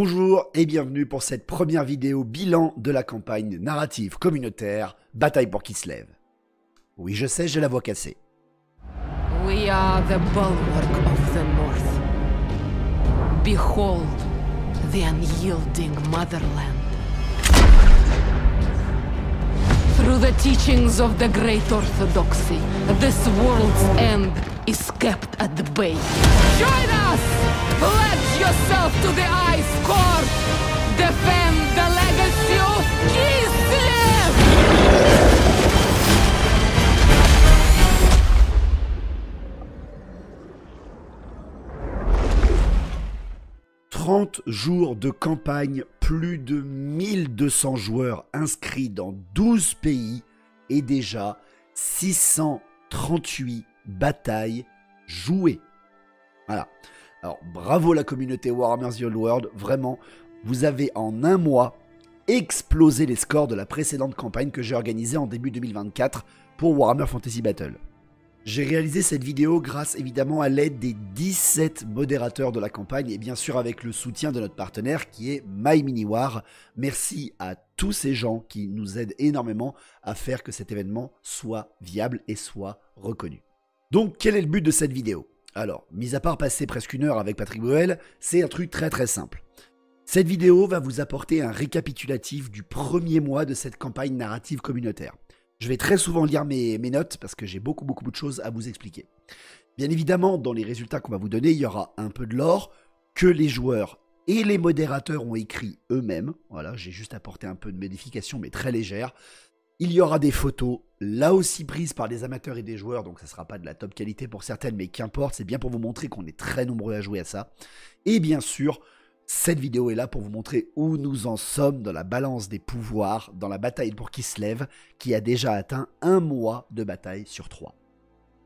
Bonjour et bienvenue pour cette première vidéo bilan de la campagne narrative communautaire Bataille pour Kislev. Oui, je sais, j'ai la voix cassée. We are the bulwark of the North. Behold the unyielding motherland. Through the teachings of the great orthodoxy, this world's end is kept at the bay. Join us! Pledge yourself to the Ice Court! Defend the legacy of Kislev! 30 jours de campagne, plus de 1200 joueurs inscrits dans 12 pays et déjà 638 batailles jouées. Voilà. Alors, bravo la communauté Warhammer The Old World, vraiment, vous avez en un mois explosé les scores de la précédente campagne que j'ai organisée en début 2024 pour Warhammer Fantasy Battle. J'ai réalisé cette vidéo grâce évidemment à l'aide des 17 modérateurs de la campagne et bien sûr avec le soutien de notre partenaire qui est MyMiniWar. Merci à tous ces gens qui nous aident énormément à faire que cet événement soit viable et soit reconnu. Donc quel est le but de cette vidéo? Alors, mis à part passer presque une heure avec Patrick Bruel, c'est un truc très simple. Cette vidéo va vous apporter un récapitulatif du premier mois de cette campagne narrative communautaire. Je vais très souvent lire mes notes parce que j'ai beaucoup de choses à vous expliquer. Bien évidemment, dans les résultats qu'on va vous donner, il y aura un peu de lore que les joueurs et les modérateurs ont écrit eux-mêmes. Voilà, j'ai juste apporté un peu de modification, mais très légère. Il y aura des photos, là aussi prises par des amateurs et des joueurs, donc ça ne sera pas de la top qualité pour certaines, mais qu'importe, c'est bien pour vous montrer qu'on est très nombreux à jouer à ça. Et bien sûr, cette vidéo est là pour vous montrer où nous en sommes dans la balance des pouvoirs, dans la bataille pour Kislev, qui a déjà atteint un mois de bataille sur 3.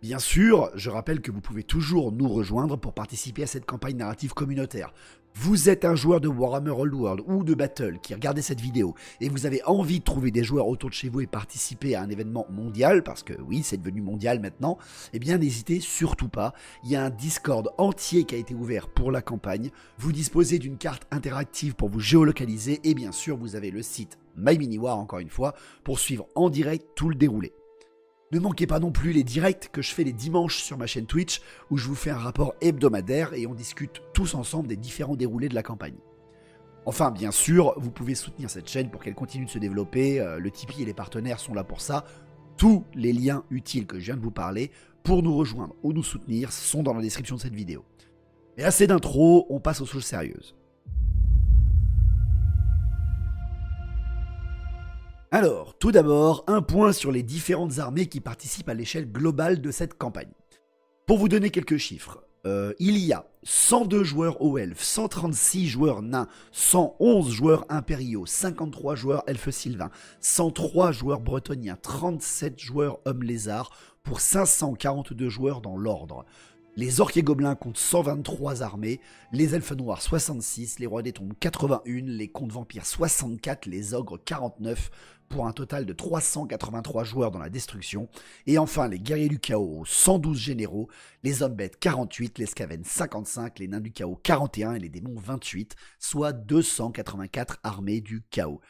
Bien sûr, je rappelle que vous pouvez toujours nous rejoindre pour participer à cette campagne narrative communautaire. Vous êtes un joueur de Warhammer Old World ou de Battle qui regardez cette vidéo et vous avez envie de trouver des joueurs autour de chez vous et participer à un événement mondial, parce que oui, c'est devenu mondial maintenant, eh bien n'hésitez surtout pas. Il y a un Discord entier qui a été ouvert pour la campagne. Vous disposez d'une carte interactive pour vous géolocaliser et bien sûr, vous avez le site MyMiniWar, encore une fois, pour suivre en direct tout le déroulé. Ne manquez pas non plus les directs que je fais les dimanches sur ma chaîne Twitch où je vous fais un rapport hebdomadaire et on discute tous ensemble des différents déroulés de la campagne. Enfin, bien sûr, vous pouvez soutenir cette chaîne pour qu'elle continue de se développer. Le Tipeee et les partenaires sont là pour ça. Tous les liens utiles que je viens de vous parler pour nous rejoindre ou nous soutenir sont dans la description de cette vidéo. Mais assez d'intro, on passe aux choses sérieuses. Alors, tout d'abord, un point sur les différentes armées qui participent à l'échelle globale de cette campagne. Pour vous donner quelques chiffres, il y a 102 joueurs hauts elfes, 136 joueurs nains, 111 joueurs impériaux, 53 joueurs elfes sylvains, 103 joueurs bretoniens, 37 joueurs hommes lézards pour 542 joueurs dans l'ordre. Les orques et gobelins comptent 123 armées, les elfes noirs 66, les rois des tombes 81, les contes vampires 64, les ogres 49, pour un total de 383 joueurs dans la destruction. Et enfin les guerriers du chaos 112 généraux, les hommes bêtes 48, les scavennes 55, les nains du chaos 41 et les démons 28, soit 284 armées du chaos.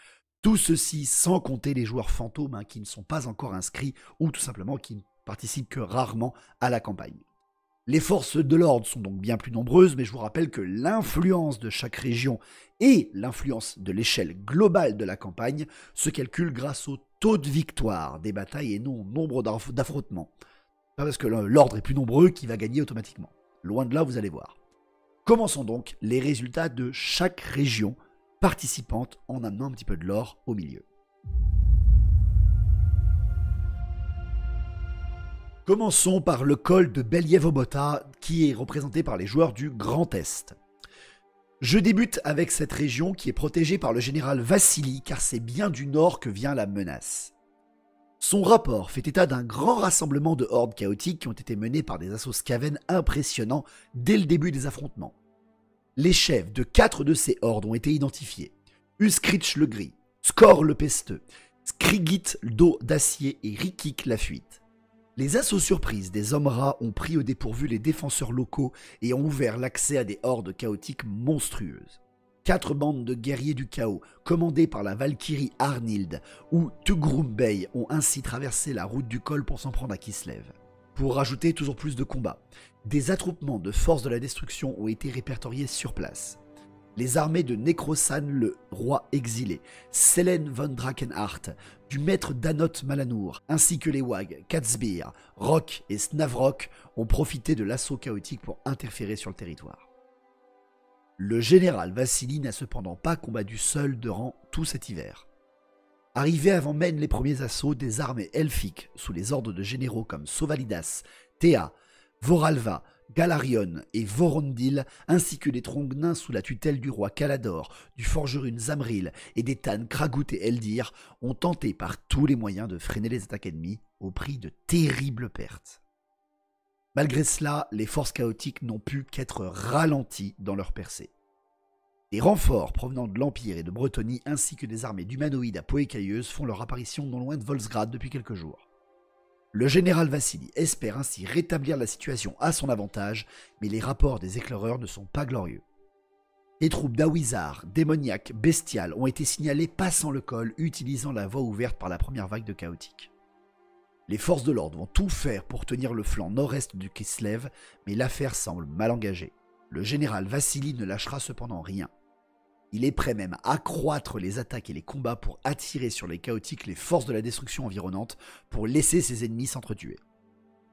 Tout ceci sans compter les joueurs fantômes qui ne sont pas encore inscrits ou tout simplement qui ne participent que rarement à la campagne. Les forces de l'ordre sont donc bien plus nombreuses, mais je vous rappelle que l'influence de chaque région et l'influence de l'échelle globale de la campagne se calculent grâce au taux de victoire des batailles et non au nombre d'affrontements. Pas parce que l'ordre est plus nombreux qu'il va gagner automatiquement. Loin de là, vous allez voir. Commençons donc les résultats de chaque région participante en amenant un petit peu de lore au milieu. Commençons par le col de Believ-Obota, qui est représenté par les joueurs du Grand Est. Je débute avec cette région qui est protégée par le général Vassili, car c'est bien du nord que vient la menace. Son rapport fait état d'un grand rassemblement de hordes chaotiques qui ont été menées par des assauts Skaven impressionnants dès le début des affrontements. Les chefs de 4 de ces hordes ont été identifiés. Uskrich le Gris, Skor le Pesteux, Skrigit le Dos d'Acier et Rikik la Fuite. Les assauts surprises des hommes rats ont pris au dépourvu les défenseurs locaux et ont ouvert l'accès à des hordes chaotiques monstrueuses. 4 bandes de guerriers du chaos, commandées par la Valkyrie Arnild ou Tugrum Bey, ont ainsi traversé la route du col pour s'en prendre à Kislev. Pour rajouter toujours plus de combats, des attroupements de forces de la destruction ont été répertoriés sur place. Les armées de Necrosan, le roi exilé, Selen von Drakenhart, du maître Danot Malanour, ainsi que les Wag, Katzbir, Rock et Snavrok ont profité de l'assaut chaotique pour interférer sur le territoire. Le général Vassili n'a cependant pas combattu seul durant tout cet hiver. Arrivés avant même les premiers assauts des armées elfiques, sous les ordres de généraux comme Sovalidas, Théa, Voralva, Galarion et Vorondil, ainsi que des troncs nains sous la tutelle du roi Calador, du forgeron Zamril et des Tann Kragut et Eldir, ont tenté par tous les moyens de freiner les attaques ennemies au prix de terribles pertes. Malgré cela, les forces chaotiques n'ont pu qu'être ralenties dans leur percée. Des renforts provenant de l'Empire et de Bretonie ainsi que des armées d'humanoïdes à peau écailleuse font leur apparition non loin de Volsgrad depuis quelques jours. Le général Vassili espère ainsi rétablir la situation à son avantage, mais les rapports des éclaireurs ne sont pas glorieux. Des troupes d'Awizar, démoniaques, bestiales ont été signalées passant le col, utilisant la voie ouverte par la première vague de chaotiques. Les forces de l'ordre vont tout faire pour tenir le flanc nord-est du Kislev, mais l'affaire semble mal engagée. Le général Vassili ne lâchera cependant rien. Il est prêt même à accroître les attaques et les combats pour attirer sur les chaotiques les forces de la destruction environnante pour laisser ses ennemis s'entretuer.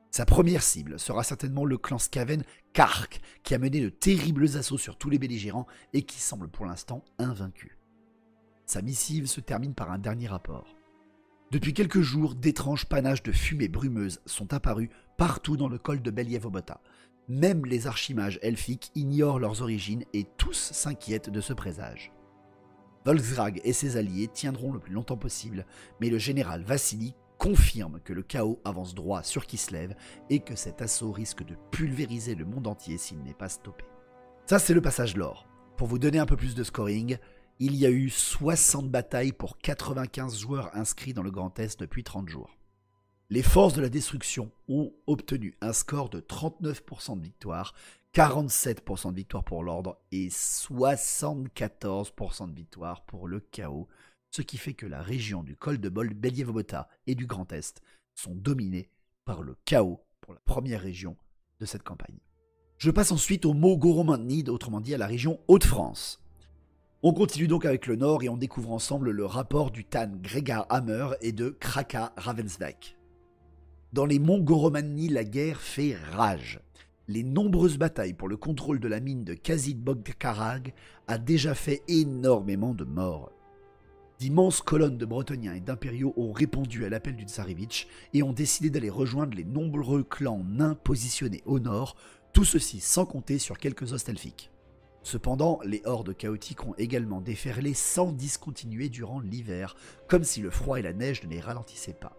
Sa première cible sera certainement le clan Skaven Kark, qui a mené de terribles assauts sur tous les belligérants et qui semble pour l'instant invaincu. Sa missive se termine par un dernier rapport. Depuis quelques jours, d'étranges panaches de fumée brumeuse sont apparus partout dans le col de Believobota. Même les archimages elfiques ignorent leurs origines et tous s'inquiètent de ce présage. Volsgrad et ses alliés tiendront le plus longtemps possible, mais le général Vassili confirme que le chaos avance droit sur Kislev et que cet assaut risque de pulvériser le monde entier s'il n'est pas stoppé. Ça, c'est le passage lore. Pour vous donner un peu plus de scoring, il y a eu 60 batailles pour 95 joueurs inscrits dans le Grand Est depuis 30 jours. Les forces de la destruction ont obtenu un score de 39% de victoire, 47% de victoire pour l'ordre et 74% de victoire pour le chaos, ce qui fait que la région du col de Believobota et du Grand Est sont dominées par le chaos pour la première région de cette campagne. Je passe ensuite au mot Goromantnid, autrement dit à la région Hauts-de-France. On continue donc avec le nord et on découvre ensemble le rapport du Tann Gregar Hammer et de Kraka Ravensvac. Dans les monts Goromantni, la guerre fait rage. Les nombreuses batailles pour le contrôle de la mine de Kazid Bogkarag a déjà fait énormément de morts. D'immenses colonnes de Bretoniens et d'impériaux ont répondu à l'appel du Tsarevitch et ont décidé d'aller rejoindre les nombreux clans nains positionnés au nord, tout ceci sans compter sur quelques hostes elfiques. Cependant, les hordes chaotiques ont également déferlé sans discontinuer durant l'hiver, comme si le froid et la neige ne les ralentissaient pas.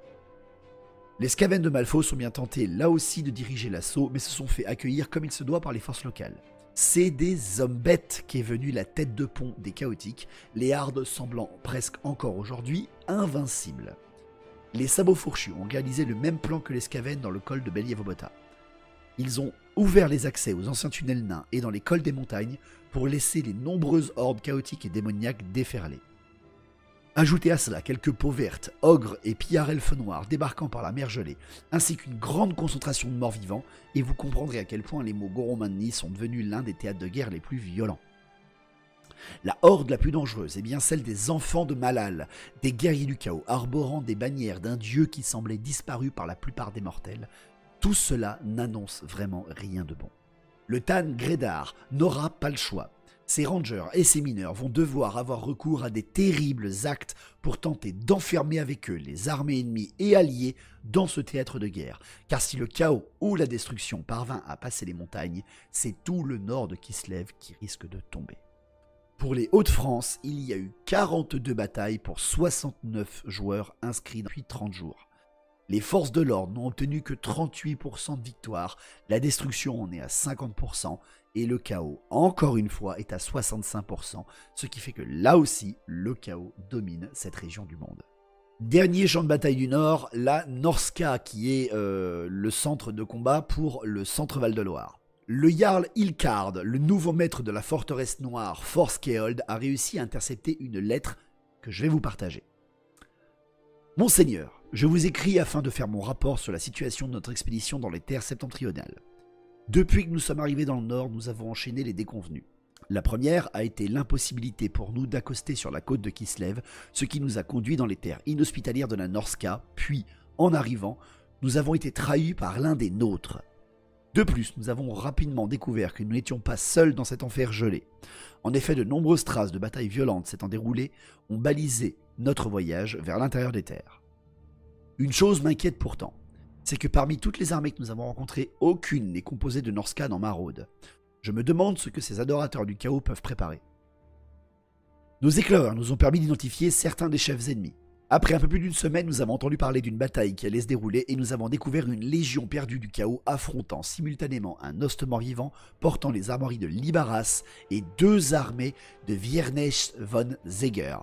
Les Skaven de Malfos ont bien tenté là aussi de diriger l'assaut, mais se sont fait accueillir comme il se doit par les forces locales. C'est des hommes bêtes qu'est venue la tête de pont des chaotiques, les hardes semblant presque encore aujourd'hui invincibles. Les sabots fourchus ont réalisé le même plan que les Skaven dans le col de Believobota. Ils ont ouvert les accès aux anciens tunnels nains et dans les cols des montagnes pour laisser les nombreuses hordes chaotiques et démoniaques déferler. Ajoutez à cela quelques peaux vertes, ogres et pillards elfes noirs débarquant par la mer gelée, ainsi qu'une grande concentration de morts vivants, et vous comprendrez à quel point les mots Goromantni sont devenus l'un des théâtres de guerre les plus violents. La horde la plus dangereuse est bien celle des enfants de Malal, des guerriers du chaos, arborant des bannières d'un dieu qui semblait disparu par la plupart des mortels. Tout cela n'annonce vraiment rien de bon. Le Tann Gredar n'aura pas le choix. Ses rangers et ses mineurs vont devoir avoir recours à des terribles actes pour tenter d'enfermer avec eux les armées ennemies et alliées dans ce théâtre de guerre. Car si le chaos ou la destruction parvint à passer les montagnes, c'est tout le nord de Kislev qui risque de tomber. Pour les Hauts-de-France, il y a eu 42 batailles pour 69 joueurs inscrits depuis 30 jours. Les forces de l'ordre n'ont obtenu que 38% de victoire, la destruction en est à 50%, et le chaos, encore une fois, est à 65%, ce qui fait que là aussi, le chaos domine cette région du monde. Dernier champ de bataille du Nord, la Norska, qui est le centre de combat pour le centre Val-de-Loire. Le Jarl Ilkard, le nouveau maître de la forteresse noire Forskehold, a réussi à intercepter une lettre que je vais vous partager. Monseigneur, je vous écris afin de faire mon rapport sur la situation de notre expédition dans les terres septentrionales. Depuis que nous sommes arrivés dans le nord, nous avons enchaîné les déconvenues. La première a été l'impossibilité pour nous d'accoster sur la côte de Kislev, ce qui nous a conduits dans les terres inhospitalières de la Norska, puis, en arrivant, nous avons été trahis par l'un des nôtres. De plus, nous avons rapidement découvert que nous n'étions pas seuls dans cet enfer gelé. En effet, de nombreuses traces de batailles violentes s'étant déroulées ont balisé notre voyage vers l'intérieur des terres. Une chose m'inquiète pourtant, c'est que parmi toutes les armées que nous avons rencontrées, aucune n'est composée de Norscan en maraude. Je me demande ce que ces adorateurs du chaos peuvent préparer. Nos éclaireurs nous ont permis d'identifier certains des chefs ennemis. Après un peu plus d'une semaine, nous avons entendu parler d'une bataille qui allait se dérouler et nous avons découvert une légion perdue du chaos affrontant simultanément un hoste mort-vivant portant les armoiries de Libaras et 2 armées de Viernesch von Zeger.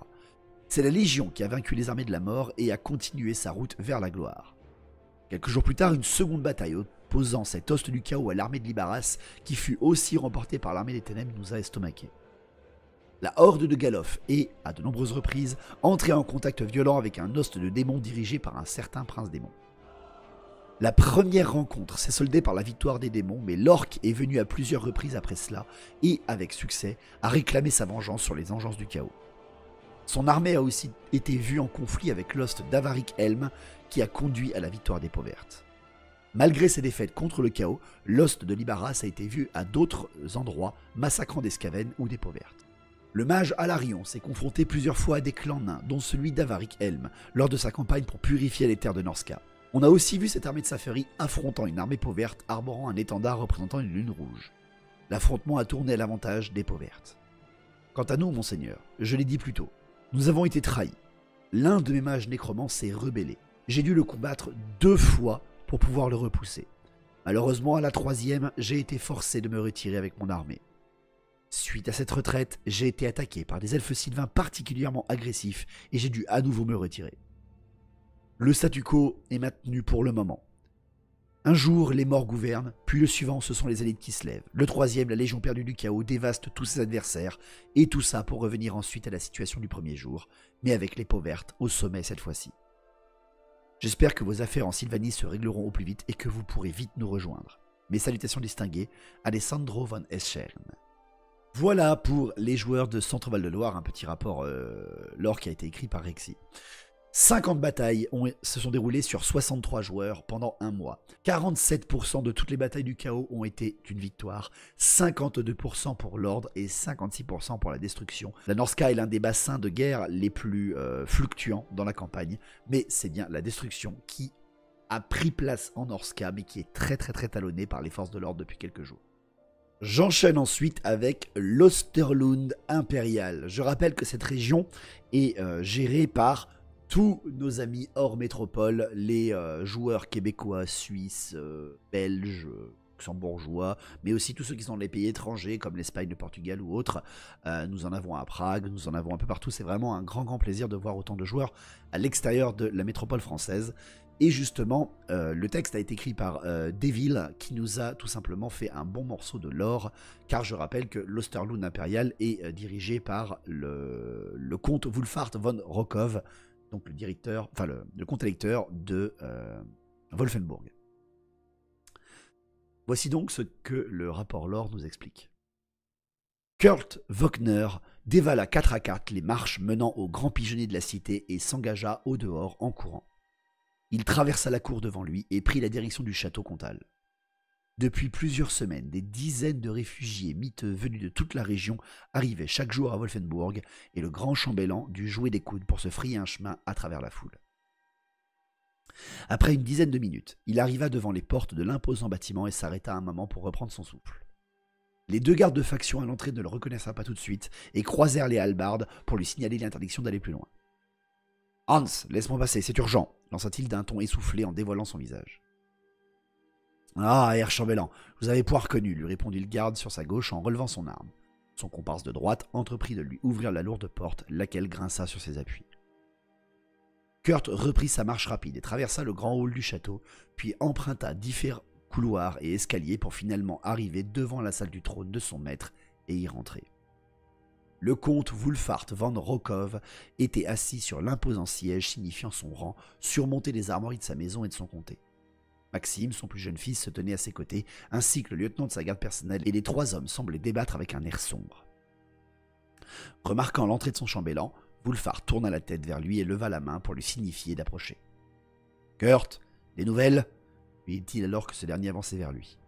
C'est la légion qui a vaincu les armées de la mort et a continué sa route vers la gloire. Quelques jours plus tard, une seconde bataille opposant cet hoste du chaos à l'armée de Libaras, qui fut aussi remportée par l'armée des ténèbres, nous a estomaqués. La horde de Galof est, à de nombreuses reprises, entrée en contact violent avec un hoste de démons dirigé par un certain prince démon. La première rencontre s'est soldée par la victoire des démons, mais l'orque est venu à plusieurs reprises après cela, et, avec succès, a réclamé sa vengeance sur les engences du chaos. Son armée a aussi été vue en conflit avec l'hoste d'Avarik Helm, qui a conduit à la victoire des peaux vertes. Malgré ses défaites contre le chaos, l'hoste de Libaras a été vu à d'autres endroits, massacrant des Skaven ou des peaux vertes. Le mage Alarion s'est confronté plusieurs fois à des clans nains, dont celui d'Avarik Helm, lors de sa campagne pour purifier les terres de Norska. On a aussi vu cette armée de Sapheri affrontant une armée peau verte arborant un étendard représentant une lune rouge. L'affrontement a tourné à l'avantage des peaux vertes. Quant à nous, monseigneur, je l'ai dit plus tôt, nous avons été trahis. L'un de mes mages nécromants s'est rebellé. J'ai dû le combattre 2 fois pour pouvoir le repousser. Malheureusement, à la 3e, j'ai été forcé de me retirer avec mon armée. Suite à cette retraite, j'ai été attaqué par des elfes sylvains particulièrement agressifs et j'ai dû à nouveau me retirer. Le statu quo est maintenu pour le moment. Un jour, les morts gouvernent, puis le suivant, ce sont les élites qui se lèvent. Le 3e, la Légion perdue du chaos, dévaste tous ses adversaires, et tout ça pour revenir ensuite à la situation du premier jour, mais avec les peaux vertes au sommet cette fois-ci. J'espère que vos affaires en Sylvanie se régleront au plus vite et que vous pourrez vite nous rejoindre. Mes salutations distinguées, Alessandro von Eschern. Voilà pour les joueurs de Centre-Val de Loire, un petit rapport lore qui a été écrit par Rexy. 50 batailles se sont déroulées sur 63 joueurs pendant un mois. 47% de toutes les batailles du chaos ont été une victoire, 52% pour l'ordre et 56% pour la destruction. La Norska est l'un des bassins de guerre les plus fluctuants dans la campagne, mais c'est bien la destruction qui a pris place en Norska, mais qui est très talonnée par les forces de l'ordre depuis quelques jours. J'enchaîne ensuite avec l'Osterlund impérial. Je rappelle que cette région est gérée par tous nos amis hors métropole, les joueurs québécois, suisses, belges, luxembourgeois, mais aussi tous ceux qui sont dans les pays étrangers comme l'Espagne, le Portugal ou autres. Nous en avons à Prague, nous en avons un peu partout. C'est vraiment un grand plaisir de voir autant de joueurs à l'extérieur de la métropole française. Et justement, le texte a été écrit par Devil, qui nous a tout simplement fait un bon morceau de lore, car je rappelle que l'Osterlund impérial est dirigé par le comte Wulfhart von Rockov, donc le directeur, enfin le comte électeur de Wolfenburg. Voici donc ce que le rapport lore nous explique. Kurt Wöckner dévala 4 à 4 les marches menant au grand pigeonnier de la cité et s'engagea au dehors en courant. Il traversa la cour devant lui et prit la direction du château comtal. Depuis plusieurs semaines, des dizaines de réfugiés miteux venus de toute la région arrivaient chaque jour à Wolfenburg et le grand chambellan dut jouer des coudes pour se frayer un chemin à travers la foule. Après une dizaine de minutes, il arriva devant les portes de l'imposant bâtiment et s'arrêta un moment pour reprendre son souffle. Les 2 gardes de faction à l'entrée ne le reconnaissirent pas tout de suite et croisèrent les hallebardes pour lui signaler l'interdiction d'aller plus loin. « Hans, laisse-moi passer, c'est urgent !» lança-t-il d'un ton essoufflé en dévoilant son visage. « Ah, Herr Chambellan, vous avez point reconnu » lui répondit le garde sur sa gauche en relevant son arme. Son comparse de droite entreprit de lui ouvrir la lourde porte, laquelle grinça sur ses appuis. Kurt reprit sa marche rapide et traversa le grand hall du château, puis emprunta couloirs et escaliers pour finalement arriver devant la salle du trône de son maître et y rentrer. Le comte Wulfhart von Rokov était assis sur l'imposant siège signifiant son rang, surmonté des armoiries de sa maison et de son comté. Maxime, son plus jeune fils, se tenait à ses côtés, ainsi que le lieutenant de sa garde personnelle, et les trois hommes semblaient débattre avec un air sombre. Remarquant l'entrée de son chambellan, Wulfhart tourna la tête vers lui et leva la main pour lui signifier d'approcher. « Kurt, des nouvelles ?» lui dit-il alors que ce dernier avançait vers lui.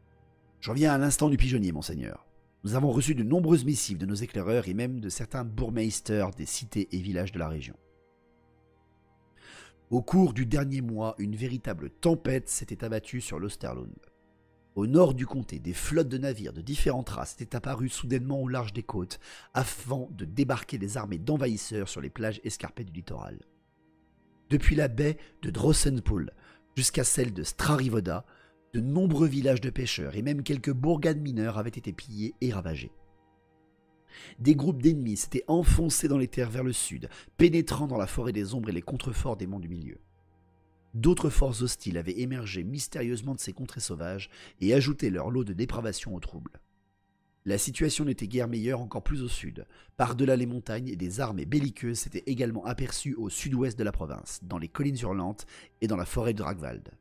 « Je reviens à l'instant du pigeonnier, monseigneur. Nous avons reçu de nombreuses missives de nos éclaireurs et même de certains bourgmeisters des cités et villages de la région. Au cours du dernier mois, une véritable tempête s'était abattue sur l'Osterlund. Au nord du comté, des flottes de navires de différentes races étaient apparues soudainement au large des côtes, afin de débarquer des armées d'envahisseurs sur les plages escarpées du littoral. Depuis la baie de Drossenpool jusqu'à celle de Strarivoda, de nombreux villages de pêcheurs et même quelques bourgades mineures avaient été pillés et ravagés. Des groupes d'ennemis s'étaient enfoncés dans les terres vers le sud, pénétrant dans la forêt des ombres et les contreforts des monts du milieu. D'autres forces hostiles avaient émergé mystérieusement de ces contrées sauvages et ajouté leur lot de dépravation au trouble. La situation n'était guère meilleure encore plus au sud. Par-delà les montagnes, et des armées belliqueuses s'étaient également aperçues au sud-ouest de la province, dans les collines hurlantes et dans la forêt de Dragwald.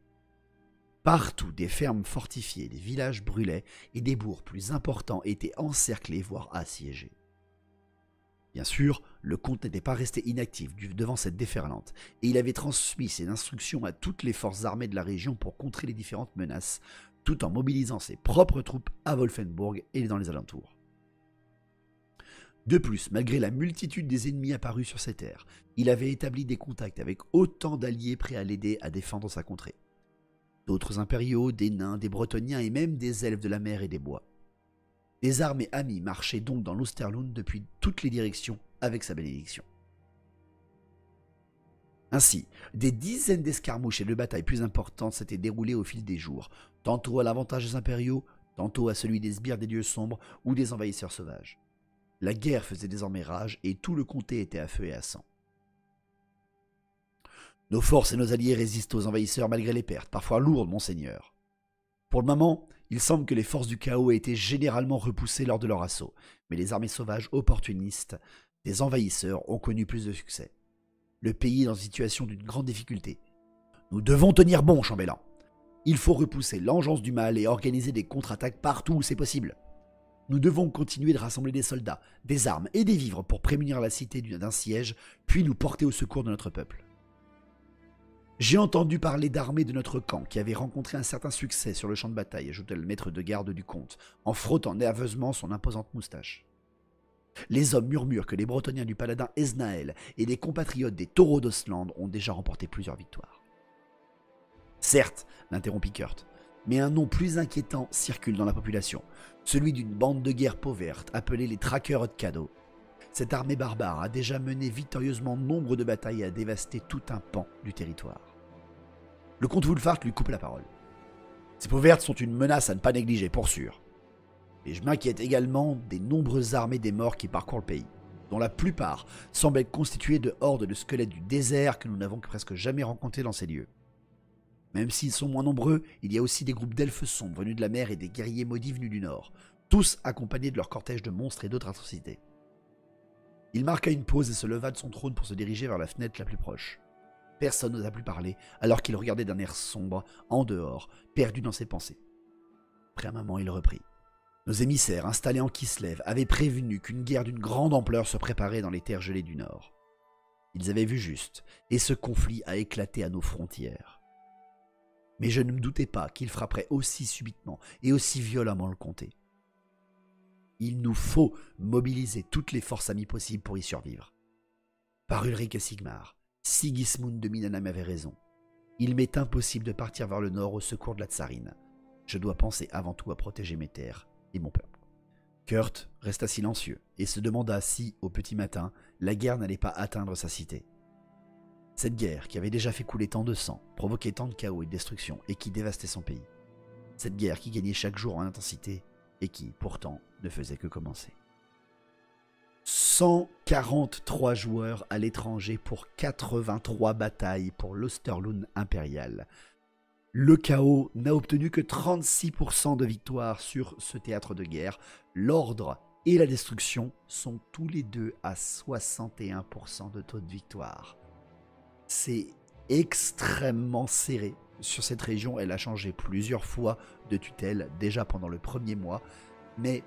Partout, des fermes fortifiées, des villages brûlaient et des bourgs plus importants étaient encerclés, voire assiégés. Bien sûr, le comte n'était pas resté inactif devant cette déferlante, et il avait transmis ses instructions à toutes les forces armées de la région pour contrer les différentes menaces, tout en mobilisant ses propres troupes à Wolfenburg et dans les alentours. De plus, malgré la multitude des ennemis apparus sur ces terres, il avait établi des contacts avec autant d'alliés prêts à l'aider à défendre sa contrée. D'autres impériaux, des nains, des bretoniens et même des elfes de la mer et des bois. Des armées amies marchaient donc dans l'Osterlund depuis toutes les directions avec sa bénédiction. Ainsi, des dizaines d'escarmouches et de batailles plus importantes s'étaient déroulées au fil des jours, tantôt à l'avantage des impériaux, tantôt à celui des sbires des dieux sombres ou des envahisseurs sauvages. La guerre faisait désormais rage et tout le comté était à feu et à sang. Nos forces et nos alliés résistent aux envahisseurs malgré les pertes, parfois lourdes, monseigneur. Pour le moment, il semble que les forces du chaos aient été généralement repoussées lors de leur assaut, mais les armées sauvages opportunistes des envahisseurs ont connu plus de succès. Le pays est dans une situation d'une grande difficulté. Nous devons tenir bon, chambellan. Il faut repousser l'engeance du mal et organiser des contre-attaques partout où c'est possible. Nous devons continuer de rassembler des soldats, des armes et des vivres pour prémunir la cité d'un siège, puis nous porter au secours de notre peuple. J'ai entendu parler d'armées de notre camp qui avaient rencontré un certain succès sur le champ de bataille, ajouta le maître de garde du comte, en frottant nerveusement son imposante moustache. Les hommes murmurent que les Bretoniens du paladin Esnael et les compatriotes des taureaux d'Ostland ont déjà remporté plusieurs victoires. Certes, l'interrompit Kurt, mais un nom plus inquiétant circule dans la population, celui d'une bande de guerre pauverte appelée les Traqueurs de Cadeaux. Cette armée barbare a déjà mené victorieusement nombre de batailles et a dévasté tout un pan du territoire. Le comte Wulfhart lui coupe la parole. Ces pauvertes sont une menace à ne pas négliger, pour sûr. Et je m'inquiète également des nombreuses armées des morts qui parcourent le pays, dont la plupart semblent être constituées de hordes de squelettes du désert que nous n'avons presque jamais rencontrés dans ces lieux. Même s'ils sont moins nombreux, il y a aussi des groupes d'elfes sombres venus de la mer et des guerriers maudits venus du nord, tous accompagnés de leur cortège de monstres et d'autres atrocités. Il marqua une pause et se leva de son trône pour se diriger vers la fenêtre la plus proche. Personne n'osa plus parler, alors qu'il regardait d'un air sombre, en dehors, perdu dans ses pensées. Après un moment, il reprit. Nos émissaires, installés en Kislev, avaient prévenu qu'une guerre d'une grande ampleur se préparait dans les terres gelées du Nord. Ils avaient vu juste, et ce conflit a éclaté à nos frontières. Mais je ne me doutais pas qu'il frapperait aussi subitement et aussi violemment le comté. Il nous faut mobiliser toutes les forces amies possibles pour y survivre. Par Ulrich et Sigmar, Sigismund de Minanam avait raison. Il m'est impossible de partir vers le nord au secours de la tsarine. Je dois penser avant tout à protéger mes terres et mon peuple. Kurt resta silencieux et se demanda si, au petit matin, la guerre n'allait pas atteindre sa cité. Cette guerre qui avait déjà fait couler tant de sang, provoqué tant de chaos et de destruction et qui dévastait son pays. Cette guerre qui gagnait chaque jour en intensité et qui, pourtant, ne faisait que commencer. 143 joueurs à l'étranger pour 83 batailles pour l'Osterlund impérial. Le chaos n'a obtenu que 36% de victoire sur ce théâtre de guerre. L'ordre et la destruction sont tous les deux à 61% de taux de victoire. C'est extrêmement serré. Sur cette région, elle a changé plusieurs fois de tutelle, déjà pendant le premier mois, mais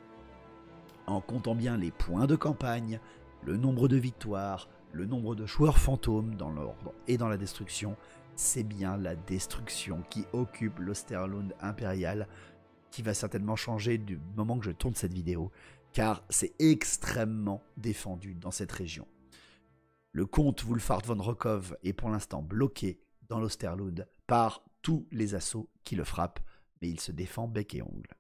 en comptant bien les points de campagne, le nombre de victoires, le nombre de joueurs fantômes dans l'ordre et dans la destruction, c'est bien la destruction qui occupe l'Osterlund impérial, qui va certainement changer du moment que je tourne cette vidéo, car c'est extrêmement défendu dans cette région. Le comte Wulfhart von Rockhoff est pour l'instant bloqué dans l'Osterlund par tous les assauts qui le frappent, mais il se défend bec et ongle.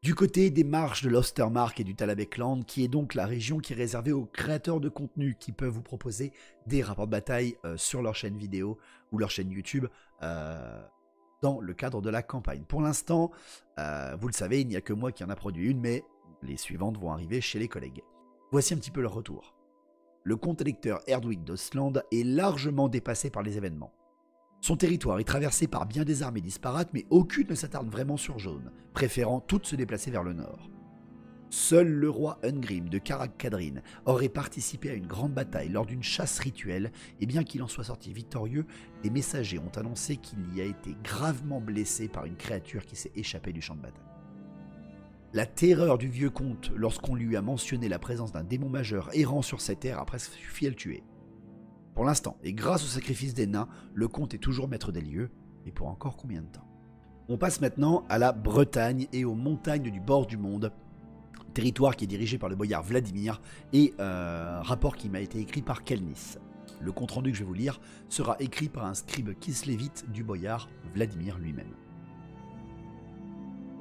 Du côté des marches de l'Ostermark et du Talabecland, qui est donc la région qui est réservée aux créateurs de contenu qui peuvent vous proposer des rapports de bataille sur leur chaîne vidéo ou leur chaîne YouTube dans le cadre de la campagne. Pour l'instant, vous le savez, il n'y a que moi qui en a produit une, mais les suivantes vont arriver chez les collègues. Voici un petit peu leur retour. Le comte électeur Erdwig d'Ostland est largement dépassé par les événements. Son territoire est traversé par bien des armées disparates, mais aucune ne s'attarde vraiment sur Jaune, préférant toutes se déplacer vers le nord. Seul le roi Ungrim de Karak-Kadrin aurait participé à une grande bataille lors d'une chasse rituelle, et bien qu'il en soit sorti victorieux, les messagers ont annoncé qu'il y a été gravement blessé par une créature qui s'est échappée du champ de bataille. La terreur du vieux comte lorsqu'on lui a mentionné la présence d'un démon majeur errant sur cette terre a presque suffi à le tuer. Pour l'instant, et grâce au sacrifice des nains, le comte est toujours maître des lieux, mais pour encore combien de temps? On passe maintenant à la Bretagne et aux montagnes du bord du monde, territoire qui est dirigé par le boyard Vladimir, et rapport qui m'a été écrit par Kelnis. Le compte-rendu que je vais vous lire sera écrit par un scribe kislévite du boyard Vladimir lui-même.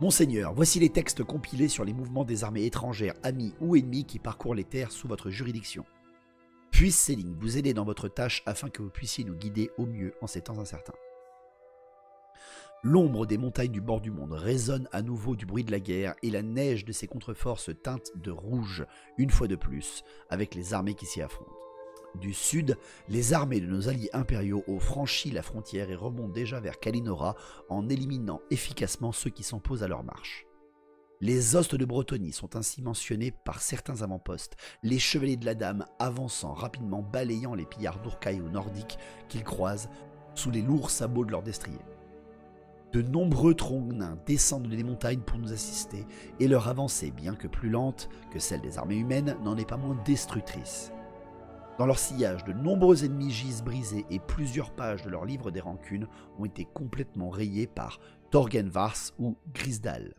Monseigneur, voici les textes compilés sur les mouvements des armées étrangères, amies ou ennemies qui parcourent les terres sous votre juridiction. Puisse ces lignes vous aider dans votre tâche afin que vous puissiez nous guider au mieux en ces temps incertains. L'ombre des montagnes du bord du monde résonne à nouveau du bruit de la guerre et la neige de ses contreforts se teinte de rouge une fois de plus avec les armées qui s'y affrontent. Du sud, les armées de nos alliés impériaux ont franchi la frontière et remontent déjà vers Kalinora en éliminant efficacement ceux qui s'opposent à leur marche. Les hostes de Bretonnie sont ainsi mentionnés par certains avant-postes, les chevaliers de la Dame avançant rapidement, balayant les pillards d'Urkai ou nordiques qu'ils croisent sous les lourds sabots de leurs destriers. De nombreux troncs nains descendent des montagnes pour nous assister, et leur avancée, bien que plus lente que celle des armées humaines, n'en est pas moins destructrice. Dans leur sillage, de nombreux ennemis gisent brisés et plusieurs pages de leur livre des rancunes ont été complètement rayées par Torgenvars ou Grisdal.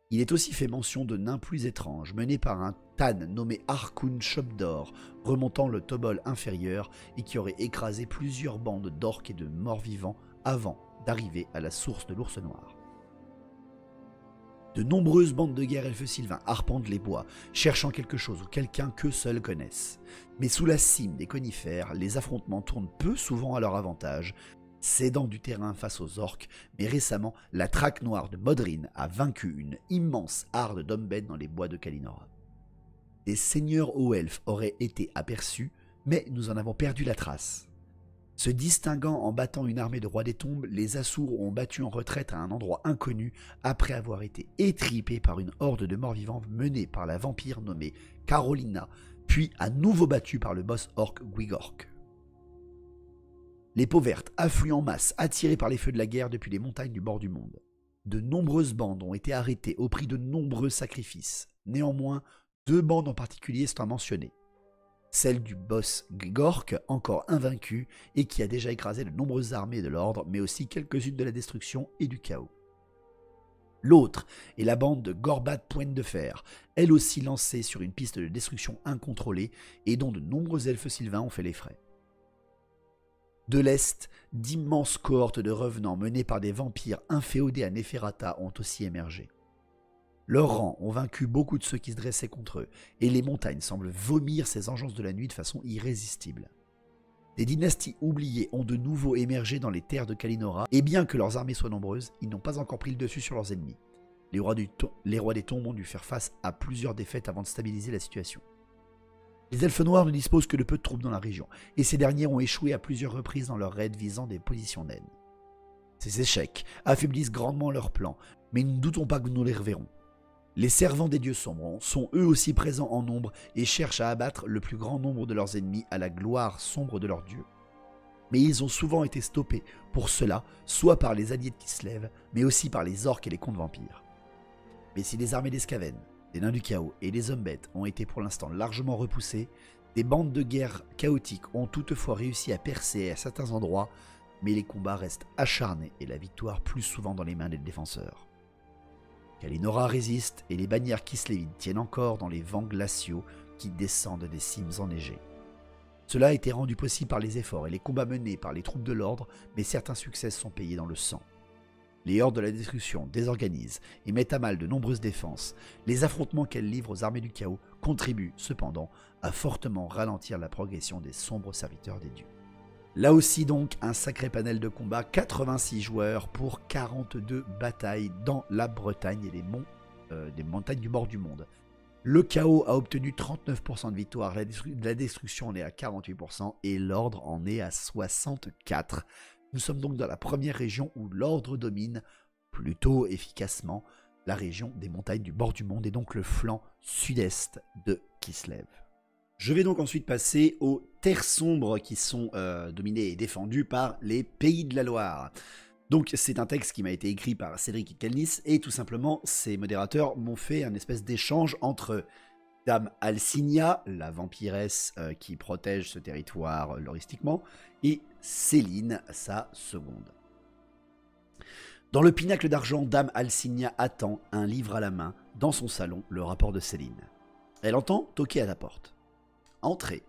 Il est aussi fait mention de nains plus étranges, menés par un Tan nommé Arkun Shobdor, remontant le Tobol inférieur et qui aurait écrasé plusieurs bandes d'orques et de morts-vivants avant d'arriver à la source de l'ours noir. De nombreuses bandes de guerre elfes sylvains arpentent les bois, cherchant quelque chose ou quelqu'un qu'eux seuls connaissent. Mais sous la cime des conifères, les affrontements tournent peu souvent à leur avantage, cédant du terrain face aux orques, mais récemment, la traque noire de Modrin a vaincu une immense harde d'hommes-bêtes dans les bois de Kalinora. Des seigneurs hauts elfes auraient été aperçus, mais nous en avons perdu la trace. Se distinguant en battant une armée de rois des tombes, les Assours ont battu en retraite à un endroit inconnu après avoir été étripés par une horde de morts-vivants menée par la vampire nommée Carolina, puis à nouveau battus par le boss orc Gwigork. Les peaux vertes affluent en masse, attirées par les feux de la guerre depuis les montagnes du bord du monde. De nombreuses bandes ont été arrêtées au prix de nombreux sacrifices. Néanmoins, 2 bandes en particulier sont à mentionner. Celle du boss Gwigork, encore invaincu, et qui a déjà écrasé de nombreuses armées de l'ordre, mais aussi quelques-unes de la destruction et du chaos. L'autre est la bande de Gorbat Pointe de Fer, elle aussi lancée sur une piste de destruction incontrôlée, et dont de nombreux elfes sylvains ont fait les frais. De l'Est, d'immenses cohortes de revenants menés par des vampires inféodés à Neferata ont aussi émergé. Leurs rangs ont vaincu beaucoup de ceux qui se dressaient contre eux, et les montagnes semblent vomir ces engeances de la nuit de façon irrésistible. Des dynasties oubliées ont de nouveau émergé dans les terres de Kalinora, et bien que leurs armées soient nombreuses, ils n'ont pas encore pris le dessus sur leurs ennemis. Les rois des tombes ont dû faire face à plusieurs défaites avant de stabiliser la situation. Les elfes noirs ne disposent que de peu de troupes dans la région, et ces derniers ont échoué à plusieurs reprises dans leurs raids visant des positions naines. Ces échecs affaiblissent grandement leurs plans, mais ne doutons pas que nous les reverrons. Les servants des dieux sombres sont eux aussi présents en nombre et cherchent à abattre le plus grand nombre de leurs ennemis à la gloire sombre de leurs dieux. Mais ils ont souvent été stoppés pour cela, soit par les alliés de Kislev, mais aussi par les orques et les contes vampires. Mais si les armées des Skaven, des nains du chaos et des hommes bêtes ont été pour l'instant largement repoussées, des bandes de guerre chaotiques ont toutefois réussi à percer à certains endroits, mais les combats restent acharnés et la victoire plus souvent dans les mains des défenseurs. Kalinora résiste et les bannières kislévides tiennent encore dans les vents glaciaux qui descendent des cimes enneigées. Cela a été rendu possible par les efforts et les combats menés par les troupes de l'ordre, mais certains succès sont payés dans le sang. Les hordes de la destruction désorganisent et mettent à mal de nombreuses défenses. Les affrontements qu'elles livrent aux armées du chaos contribuent cependant à fortement ralentir la progression des sombres serviteurs des dieux. Là aussi donc un sacré panel de combats, 86 joueurs pour 42 batailles dans la Bretagne et les monts des montagnes du bord du monde. Le chaos a obtenu 39% de victoire, la destruction en est à 48% et l'ordre en est à 64%. Nous sommes donc dans la première région où l'ordre domine plutôt efficacement la région des montagnes du bord du monde et donc le flanc sud-est de Kislev. Je vais donc ensuite passer aux terres sombres qui sont dominées et défendues par les pays de la Loire. Donc c'est un texte qui m'a été écrit par Cédric Kelnis et tout simplement ces modérateurs m'ont fait un espèce d'échange entre Dame Alcinia, la vampiresse qui protège ce territoire loristiquement, et Céline, sa seconde. Dans le pinacle d'argent, Dame Alcinia attend, un livre à la main, dans son salon, le rapport de Céline. Elle entend toquer à la porte. Entrez.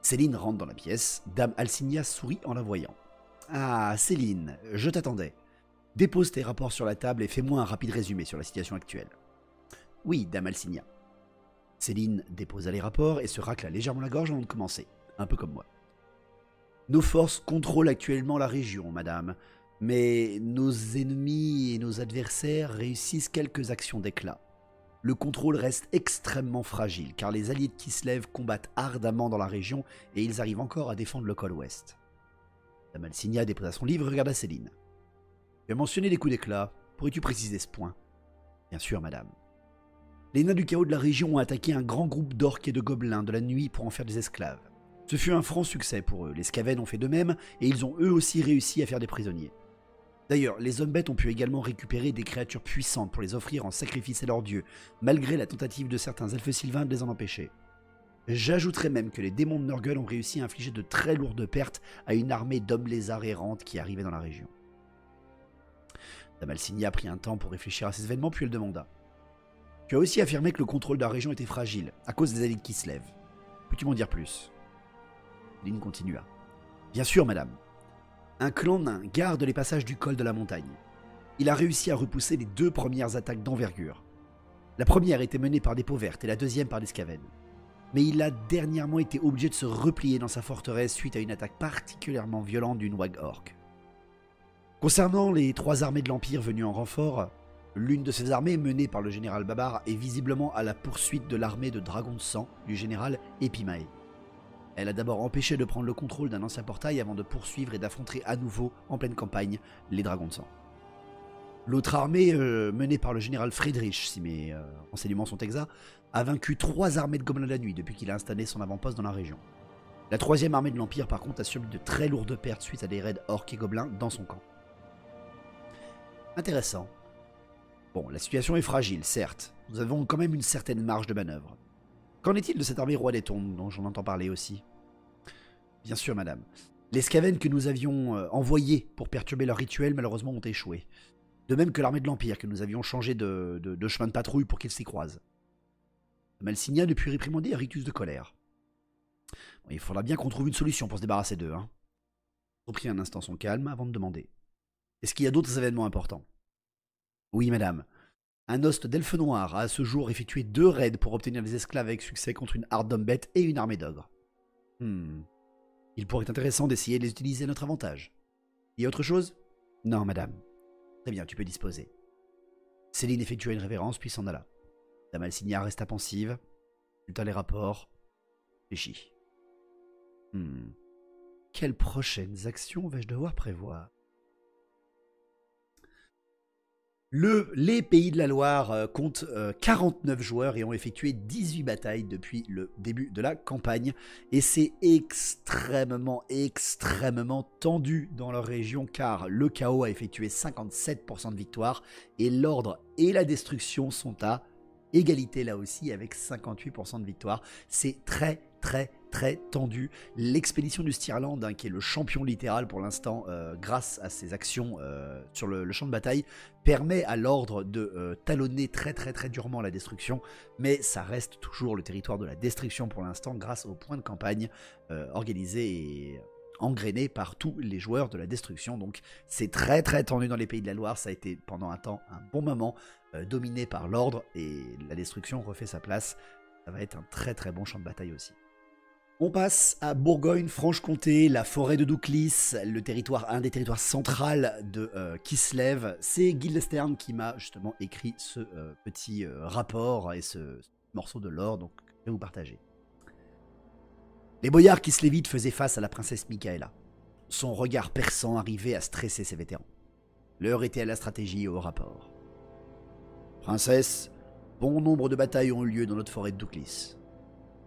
Céline rentre dans la pièce, Dame Alcinia sourit en la voyant. « Ah, Céline, je t'attendais. Dépose tes rapports sur la table et fais-moi un rapide résumé sur la situation actuelle. »« Oui, Dame Alcinia. » Céline déposa les rapports et se racla légèrement la gorge avant de commencer, un peu comme moi. « Nos forces contrôlent actuellement la région, madame, mais nos ennemis et nos adversaires réussissent quelques actions d'éclat. Le contrôle reste extrêmement fragile, car les alliés de Kislev combattent ardemment dans la région et ils arrivent encore à défendre le col ouest. » Dame Alcinia déposa son livre et regarda Céline. « Tu as mentionné les coups d'éclat, pourrais-tu préciser ce point ?»« Bien sûr, madame. Les nains du chaos de la région ont attaqué un grand groupe d'orques et de gobelins de la nuit pour en faire des esclaves. Ce fut un franc succès pour eux, les Skaven ont fait de même et ils ont eux aussi réussi à faire des prisonniers. D'ailleurs, les hommes bêtes ont pu également récupérer des créatures puissantes pour les offrir en sacrifice à leurs dieux, malgré la tentative de certains elfes sylvains de les en empêcher. J'ajouterais même que les démons de Nurgle ont réussi à infliger de très lourdes pertes à une armée d'hommes lézards errantes qui arrivait dans la région. » Dame Alcinia prit un temps pour réfléchir à ces événements, puis elle demanda. « Tu as aussi affirmé que le contrôle de la région était fragile, à cause des alliés qui se lèvent. Peux-tu m'en dire plus ?» Lynn continua. « Bien sûr, madame. Un clan nain garde les passages du col de la montagne. Il a réussi à repousser les 2 premières attaques d'envergure. La première était menée par des peaux vertes et la deuxième par des Skaven. Mais il a dernièrement été obligé de se replier dans sa forteresse suite à une attaque particulièrement violente d'une Wag Orc. Concernant les 3 armées de l'Empire venues en renfort, l'une de ces armées, menée par le général Babar, est visiblement à la poursuite de l'armée de dragons de sang du général Epimae. Elle a d'abord empêché de prendre le contrôle d'un ancien portail avant de poursuivre et d'affronter à nouveau, en pleine campagne, les dragons de sang. L'autre armée, menée par le général Friedrich, si mes renseignements sont exacts, a vaincu 3 armées de gobelins de la nuit depuis qu'il a installé son avant-poste dans la région. La 3e armée de l'Empire, par contre, a subi de très lourdes pertes suite à des raids orques et gobelins dans son camp. Intéressant. Bon, la situation est fragile, certes. Nous avons quand même une certaine marge de manœuvre. Qu'en est-il de cette armée roi des tombes, dont j'en entends parler aussi? Bien sûr, madame. Les Skaven que nous avions envoyés pour perturber leur rituel, malheureusement, ont échoué. De même que l'armée de l'Empire, que nous avions changé de chemin de patrouille pour qu'ils s'y croisent. Alcinia ne put réprimander un rictus de colère. Bon, il faudra bien qu'on trouve une solution pour se débarrasser d'eux. Hein. Il reprit un instant son calme avant de demander. Est-ce qu'il y a d'autres événements importants? Oui, madame. Un host d'elfes noirs a à ce jour effectué 2 raids pour obtenir des esclaves avec succès contre une harde d'hommes bêtes et une armée d'ogres. Il pourrait être intéressant d'essayer de les utiliser à notre avantage. Y a autre chose? Non, madame. Très bien, tu peux disposer. Céline effectua une révérence puis s'en alla. Dame Alcinia resta pensive, consulta les rapports, réfléchit. Quelles prochaines actions vais-je devoir prévoir? Les Pays de la Loire comptent 49 joueurs et ont effectué 18 batailles depuis le début de la campagne. Et c'est extrêmement tendu dans leur région car le chaos a effectué 57% de victoires et l'ordre et la destruction sont à égalité là aussi avec 58% de victoires. C'est très tendu. L'expédition du Stirland, qui est le champion littéral pour l'instant, grâce à ses actions sur le champ de bataille, permet à l'ordre de talonner très durement la destruction, mais ça reste toujours le territoire de la destruction pour l'instant grâce aux points de campagne organisés et engrainé par tous les joueurs de la destruction. Donc c'est très tendu dans les Pays de la Loire. Ça a été pendant un temps, un bon moment, dominé par l'ordre et la destruction refait sa place. Ça va être un très bon champ de bataille aussi. On passe à Bourgogne-Franche-Comté, la forêt de Douclis, le territoire, un des territoires centrales de Kislev. C'est Guildenstern qui m'a justement écrit ce petit rapport et ce morceau de lore, donc je vais vous partager. Les boyards kislévites faisaient face à la princesse Michaela. Son regard perçant arrivait à stresser ses vétérans. L'heure était à la stratégie et au rapport. Princesse, bon nombre de batailles ont eu lieu dans notre forêt de Douclis.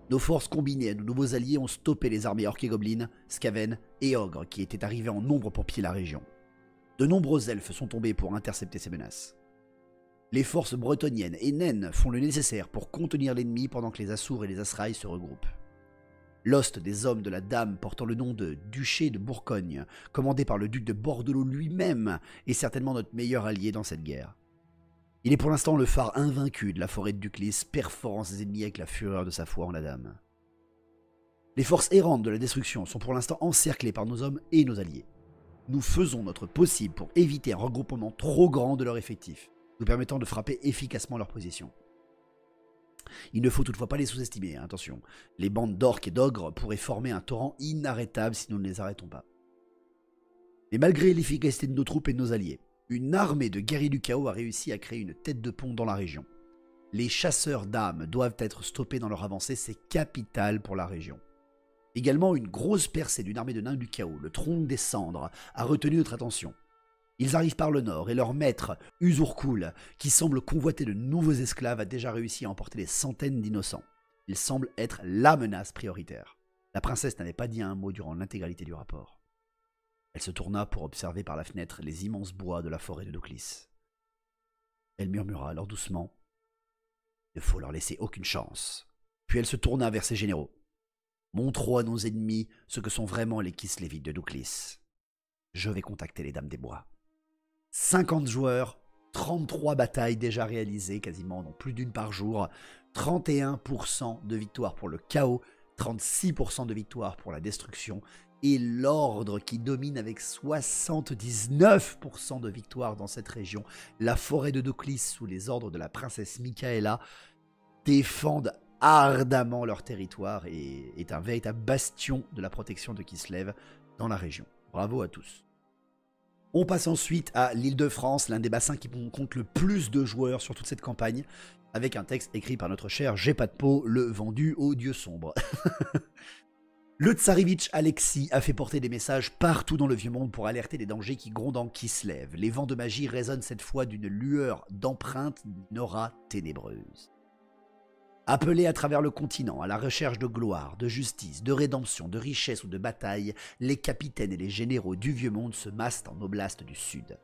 Nos forces combinées à nos nouveaux alliés ont stoppé les armées orques et gobelines, skaven et ogres qui étaient arrivés en nombre pour piller la région. De nombreux elfes sont tombés pour intercepter ces menaces. Les forces bretonniennes et naines font le nécessaire pour contenir l'ennemi pendant que les Assours et les Asraïs se regroupent. L'host des hommes de la Dame portant le nom de Duché de Bourgogne, commandé par le duc de Bordelot lui-même, est certainement notre meilleur allié dans cette guerre. Il est pour l'instant le phare invaincu de la forêt de Douclis, perforant ses ennemis avec la fureur de sa foi en la Dame. Les forces errantes de la destruction sont pour l'instant encerclées par nos hommes et nos alliés. Nous faisons notre possible pour éviter un regroupement trop grand de leur effectif, nous permettant de frapper efficacement leur position. Il ne faut toutefois pas les sous-estimer, attention. Les bandes d'orques et d'ogres pourraient former un torrent inarrêtable si nous ne les arrêtons pas. Mais malgré l'efficacité de nos troupes et de nos alliés, une armée de guerriers du chaos a réussi à créer une tête de pont dans la région. Les chasseurs d'âmes doivent être stoppés dans leur avancée, c'est capital pour la région. Également, une grosse percée d'une armée de nains du chaos, le Tronc des Cendres, a retenu notre attention. Ils arrivent par le nord et leur maître, Usurkul, qui semble convoiter de nouveaux esclaves, a déjà réussi à emporter des centaines d'innocents. Il semble être la menace prioritaire. La princesse n'avait pas dit un mot durant l'intégralité du rapport. Elle se tourna pour observer par la fenêtre les immenses bois de la forêt de Douclis. Elle murmura alors doucement « Il ne faut leur laisser aucune chance. » Puis elle se tourna vers ses généraux. « Montrons à nos ennemis ce que sont vraiment les Kislévites de Douclis. Je vais contacter les Dames des Bois. » 50 joueurs, 33 batailles déjà réalisées, quasiment non plus d'une par jour, 31% de victoire pour le chaos, 36% de victoire pour la destruction, et l'ordre qui domine avec 79% de victoire dans cette région. La forêt de Douclis, sous les ordres de la princesse Michaela, défendent ardemment leur territoire et est un véritable bastion de la protection de Kislev dans la région. Bravo à tous. On passe ensuite à l'Île-de-France, l'un des bassins qui compte le plus de joueurs sur toute cette campagne, avec un texte écrit par notre cher Gepatpo, le vendu aux dieux sombres. Le tsarevitch Alexis a fait porter des messages partout dans le vieux monde pour alerter les dangers qui grondent en Kislev. Les vents de magie résonnent cette fois d'une lueur d'empreinte d'une aura ténébreuse. Appelés à travers le continent à la recherche de gloire, de justice, de rédemption, de richesse ou de bataille, les capitaines et les généraux du vieux monde se massent en oblast du sud.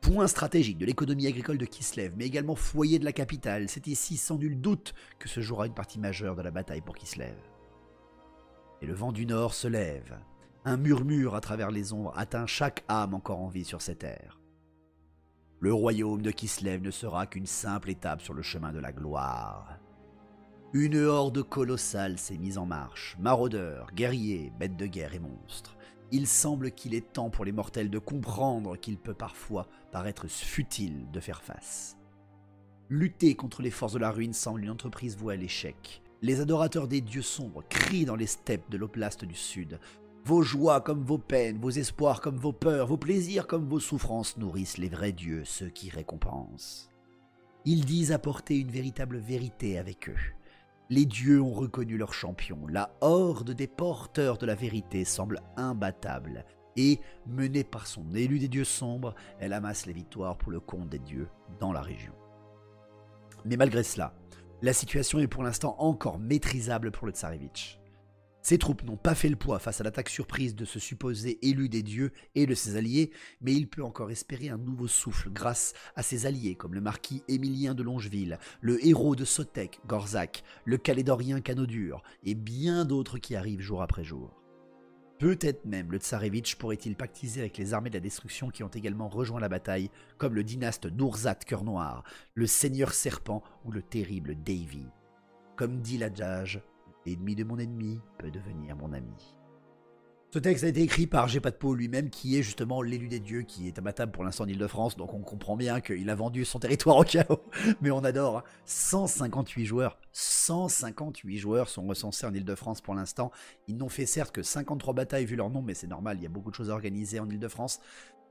Point stratégique de l'économie agricole de Kislev, mais également foyer de la capitale, c'est ici sans nul doute que se jouera une partie majeure de la bataille pour Kislev. Et le vent du nord se lève. Un murmure à travers les ombres atteint chaque âme encore en vie sur cette terre. Le royaume de Kislev ne sera qu'une simple étape sur le chemin de la gloire. Une horde colossale s'est mise en marche, maraudeurs, guerriers, bêtes de guerre et monstres. Il semble qu'il est temps pour les mortels de comprendre qu'il peut parfois paraître futile de faire face. Lutter contre les forces de la ruine semble une entreprise vouée à l'échec. Les adorateurs des dieux sombres crient dans les steppes de l'oblast du sud. Vos joies comme vos peines, vos espoirs comme vos peurs, vos plaisirs comme vos souffrances nourrissent les vrais dieux, ceux qui récompensent. Ils disent apporter une véritable vérité avec eux. Les dieux ont reconnu leur champion. La horde des porteurs de la vérité semble imbattable. et, menée par son élu des dieux sombres, elle amasse les victoires pour le compte des dieux dans la région. Mais malgré cela, la situation est pour l'instant encore maîtrisable pour le Tsarevitch. Ses troupes n'ont pas fait le poids face à l'attaque surprise de ce supposé élu des dieux et de ses alliés, mais il peut encore espérer un nouveau souffle grâce à ses alliés comme le marquis Émilien de Longeville, le héros de Sotek, Gorzak, le calédorien Canodur et bien d'autres qui arrivent jour après jour. Peut-être même le Tsarevitch pourrait-il pactiser avec les armées de la destruction qui ont également rejoint la bataille, comme le dynaste Nourzat Cœur Noir, le seigneur serpent ou le terrible Davy. Comme dit l'adage, l'ennemi de mon ennemi peut devenir mon ami. Ce texte a été écrit par Gepatpo lui-même, qui est justement l'élu des dieux, qui est imbattable pour l'instant en Ile-de-France, donc on comprend bien qu'il a vendu son territoire au chaos, mais on adore, hein. 158 joueurs sont recensés en Ile-de-France pour l'instant. Ils n'ont fait certes que 53 batailles vu leur nom, mais c'est normal, il y a beaucoup de choses à organiser en Ile-de-France.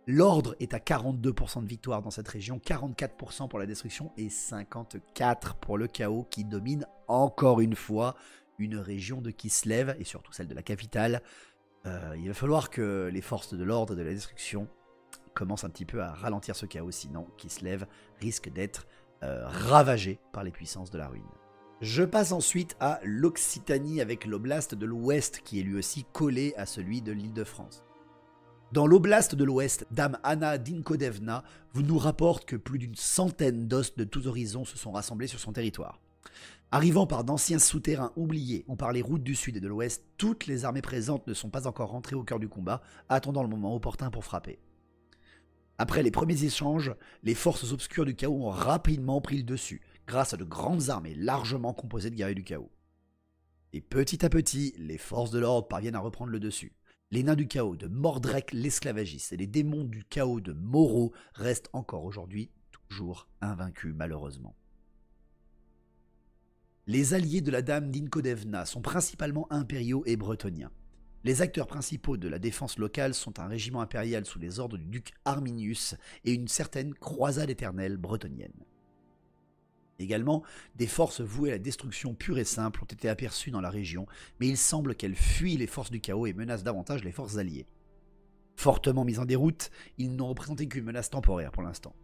L'ordre est à 42% de victoire dans cette région, 44% pour la destruction et 54% pour le chaos qui domine encore une fois une région de Kislev et surtout celle de la capitale. Il va falloir que les forces de l'ordre et de la destruction commencent un petit peu à ralentir ce chaos, sinon Kislev risque d'être ravagé par les puissances de la ruine. Je passe ensuite à l'Occitanie avec l'oblast de l'Ouest qui est lui aussi collé à celui de l'Île-de-France. Dans l'oblast de l'Ouest, Dame Anna Dinkodevna nous rapporte que plus d'une centaine d'os de tous horizons se sont rassemblés sur son territoire. Arrivant par d'anciens souterrains oubliés ou par les routes du sud et de l'ouest, toutes les armées présentes ne sont pas encore rentrées au cœur du combat, attendant le moment opportun pour frapper. Après les premiers échanges, les forces obscures du chaos ont rapidement pris le dessus, grâce à de grandes armées largement composées de guerriers du chaos. Et petit à petit, les forces de l'ordre parviennent à reprendre le dessus. Les nains du chaos de Mordrek l'esclavagiste et les démons du chaos de Moro restent encore aujourd'hui toujours invaincus malheureusement. Les alliés de la dame Dinkodevna sont principalement impériaux et bretoniens. Les acteurs principaux de la défense locale sont un régiment impérial sous les ordres du duc Arminius et une certaine croisade éternelle bretonienne. Également, des forces vouées à la destruction pure et simple ont été aperçues dans la région, mais il semble qu'elles fuient les forces du chaos et menacent davantage les forces alliées. Fortement mis en déroute, ils n'ont représenté qu'une menace temporaire pour l'instant.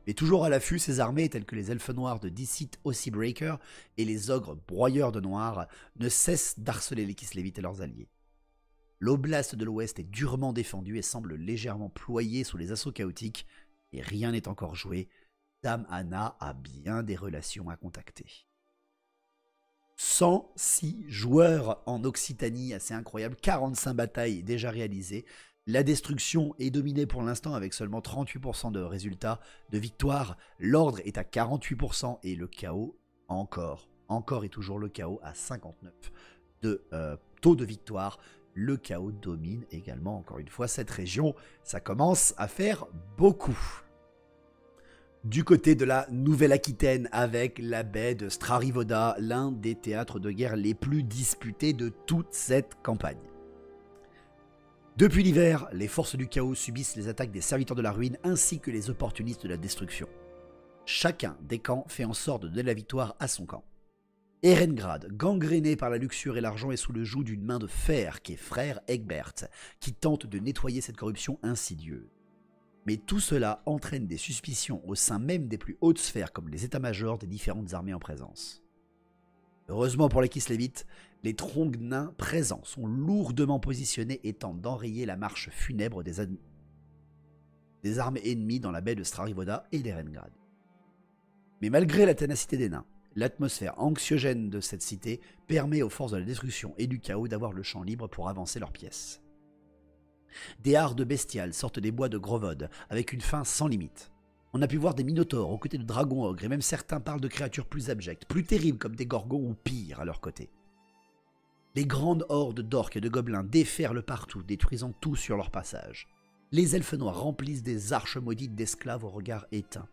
Mais toujours à l'affût, ces armées, telles que les elfes noirs de Dicite Ossibreaker et les ogres broyeurs de noir, ne cessent d'harceler les Kislevites et leurs alliés. L'oblast de l'Ouest est durement défendu et semble légèrement ployé sous les assauts chaotiques, et rien n'est encore joué. Dame Anna a bien des relations à contacter. 106 joueurs en Occitanie, assez incroyable, 45 batailles déjà réalisées. La destruction est dominée pour l'instant avec seulement 38% de résultats de victoire. L'ordre est à 48% et le chaos encore et toujours le chaos à 59% de taux de victoire. Le chaos domine également encore une fois cette région. Ça commence à faire beaucoup. Du côté de la Nouvelle-Aquitaine avec la baie de Strarivoda, l'un des théâtres de guerre les plus disputés de toute cette campagne. Depuis l'hiver, les forces du chaos subissent les attaques des serviteurs de la ruine ainsi que les opportunistes de la destruction. Chacun des camps fait en sorte de donner la victoire à son camp. Erengrad, gangréné par la luxure et l'argent, est sous le joug d'une main de fer qui est frère Egbert, qui tente de nettoyer cette corruption insidieuse. Mais tout cela entraîne des suspicions au sein même des plus hautes sphères comme les états-majors des différentes armées en présence. Heureusement pour les Kislevites, les troncs nains présents sont lourdement positionnés et tentent d'enrayer la marche funèbre des armées ennemies dans la baie de Strarivoda et d'Erengrad. Mais malgré la ténacité des nains, l'atmosphère anxiogène de cette cité permet aux forces de la destruction et du chaos d'avoir le champ libre pour avancer leurs pièces. Des hardes bestiales sortent des bois de Grovod avec une faim sans limite. On a pu voir des minotaures aux côtés de dragons ogres et même certains parlent de créatures plus abjectes, plus terribles comme des gorgons ou pires à leur côté. Les grandes hordes d'orques et de gobelins déferlent partout, détruisant tout sur leur passage. Les elfes noirs remplissent des arches maudites d'esclaves au regard éteint.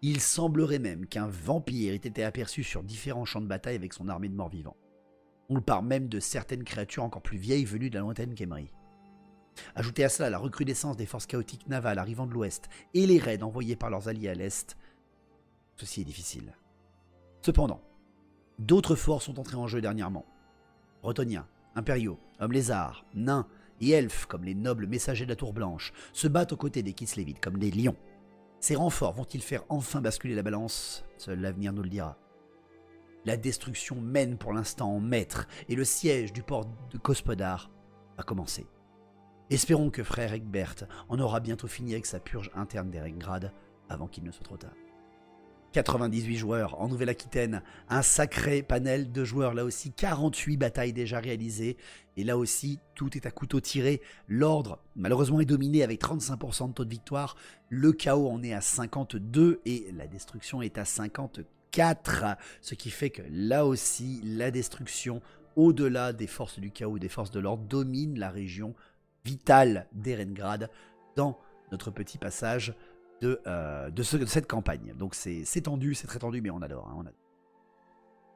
Il semblerait même qu'un vampire ait été aperçu sur différents champs de bataille avec son armée de morts-vivants. On parle même de certaines créatures encore plus vieilles venues de la lointaine Khemri. Ajoutez à cela la recrudescence des forces chaotiques navales arrivant de l'ouest et les raids envoyés par leurs alliés à l'est, ceci est difficile. Cependant, d'autres forces sont entrées en jeu dernièrement. Bretoniens, impériaux, hommes lézards, nains et elfes, comme les nobles messagers de la Tour Blanche, se battent aux côtés des Kislevites, comme des lions. Ces renforts vont-ils faire enfin basculer la balance? Seul l'avenir nous le dira. La destruction mène pour l'instant en maître, et le siège du port de Gospodar a commencé. Espérons que frère Egbert en aura bientôt fini avec sa purge interne d'Erengrad, avant qu'il ne soit trop tard. 98 joueurs en Nouvelle-Aquitaine, un sacré panel de joueurs, là aussi 48 batailles déjà réalisées, et là aussi tout est à couteau tiré. L'ordre malheureusement est dominé avec 35% de taux de victoire, le chaos en est à 52 et la destruction est à 54, ce qui fait que là aussi la destruction au-delà des forces du chaos et des forces de l'ordre domine la région vitale d'Erengrad dans notre petit passage de cette campagne. Donc c'est tendu, c'est très tendu, mais on adore, hein, on adore.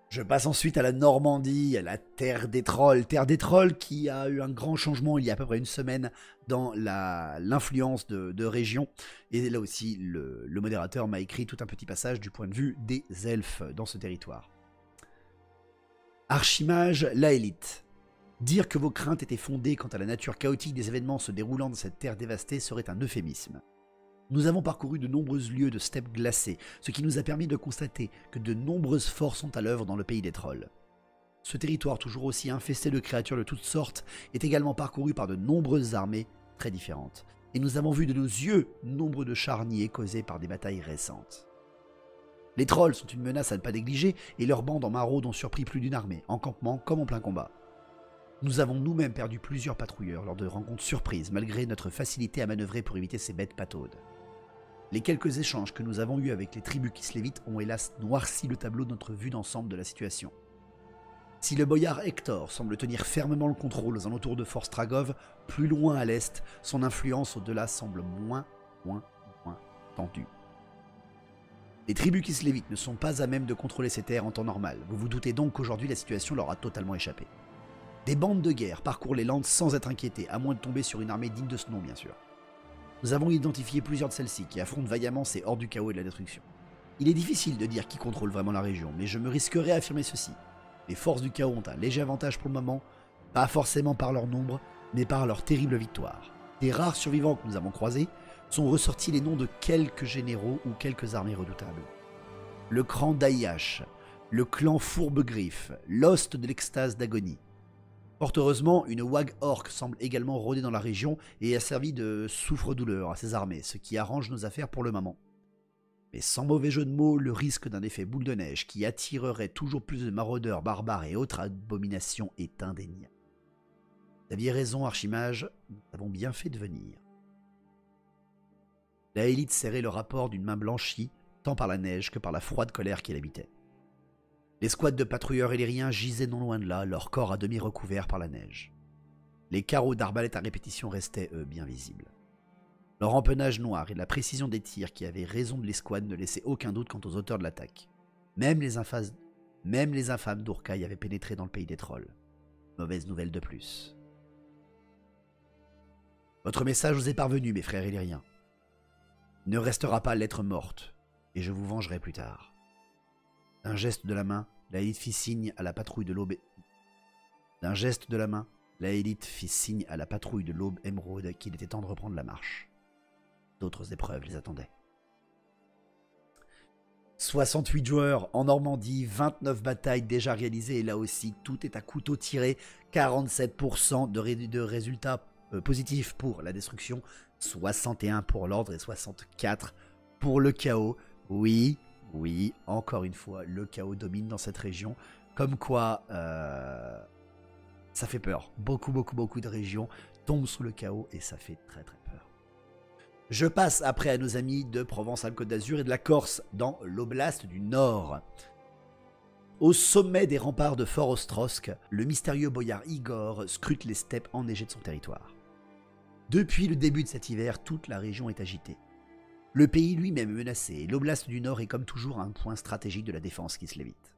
Je passe ensuite à la Normandie, à la Terre des Trolls. Terre des Trolls qui a eu un grand changement il y a à peu près une semaine dans l'influence de région. Et là aussi, le modérateur m'a écrit tout un petit passage du point de vue des elfes dans ce territoire. Archimage, la élite. Dire que vos craintes étaient fondées quant à la nature chaotique des événements se déroulant dans cette terre dévastée serait un euphémisme. Nous avons parcouru de nombreux lieux de steppes glacées, ce qui nous a permis de constater que de nombreuses forces sont à l'œuvre dans le pays des trolls. Ce territoire toujours aussi infesté de créatures de toutes sortes est également parcouru par de nombreuses armées très différentes, et nous avons vu de nos yeux nombre de charniers causés par des batailles récentes. Les trolls sont une menace à ne pas négliger, et leurs bandes en maraude ont surpris plus d'une armée, en campement comme en plein combat. Nous avons nous-mêmes perdu plusieurs patrouilleurs lors de rencontres surprises, malgré notre facilité à manœuvrer pour éviter ces bêtes pataudes. Les quelques échanges que nous avons eus avec les tribus Kislevites ont hélas noirci le tableau de notre vue d'ensemble de la situation. Si le boyard Hector semble tenir fermement le contrôle aux alentours de Fort Stragov, plus loin à l'est, son influence au-delà semble moins tendue. Les tribus Kislevites ne sont pas à même de contrôler ces terres en temps normal. Vous vous doutez donc qu'aujourd'hui la situation leur a totalement échappé. Des bandes de guerre parcourent les Landes sans être inquiétées, à moins de tomber sur une armée digne de ce nom bien sûr. Nous avons identifié plusieurs de celles-ci qui affrontent vaillamment ces hordes du chaos et de la destruction. Il est difficile de dire qui contrôle vraiment la région, mais je me risquerai à affirmer ceci. Les forces du chaos ont un léger avantage pour le moment, pas forcément par leur nombre, mais par leur terrible victoire. Des rares survivants que nous avons croisés sont ressortis les noms de quelques généraux ou quelques armées redoutables. Le clan d'Aiash, le clan Fourbe-Griffe, l'ost de l'extase d'agonie. Fort heureusement, une wag orc semble également rôder dans la région et a servi de souffre-douleur à ses armées, ce qui arrange nos affaires pour le moment. Mais sans mauvais jeu de mots, le risque d'un effet boule de neige qui attirerait toujours plus de maraudeurs, barbares et autres abominations est indéniable. Vous aviez raison, Archimage, nous avons bien fait de venir. La élite serrait le rapport d'une main blanchie, tant par la neige que par la froide colère qui l'habitait. Les squads de patrouilleurs illériens gisaient non loin de là, leur corps à demi recouverts par la neige. Les carreaux d'arbalètes à répétition restaient, eux, bien visibles. Leur empennage noir et la précision des tirs qui avaient raison de l'escouade ne laissaient aucun doute quant aux auteurs de l'attaque. Même les infâmes d'Urkai avaient pénétré dans le pays des trolls. Mauvaise nouvelle de plus. Votre message vous est parvenu, mes frères illériens. Il ne restera pas lettre morte, et je vous vengerai plus tard. D'un geste de la main, la élite fit signe à la patrouille de l'aube. D'un geste de la main, la élite fit signe à la patrouille de l'aube émeraude qu'il était temps de reprendre la marche. D'autres épreuves les attendaient. 68 joueurs en Normandie, 29 batailles déjà réalisées, et là aussi tout est à couteau tiré, 47% de résultats positifs pour la destruction, 61 pour l'ordre et 64 pour le chaos. Oui, encore une fois, le chaos domine dans cette région, comme quoi ça fait peur. Beaucoup de régions tombent sous le chaos et ça fait très peur. Je passe après à nos amis de Provence-Alpes-Côte d'Azur et de la Corse, dans l'oblast du Nord. Au sommet des remparts de Fort Ostrosk, le mystérieux boyard Igor scrute les steppes enneigées de son territoire. Depuis le début de cet hiver, toute la région est agitée. Le pays lui-même est menacé et l'oblast du Nord est comme toujours un point stratégique de la défense kislévite.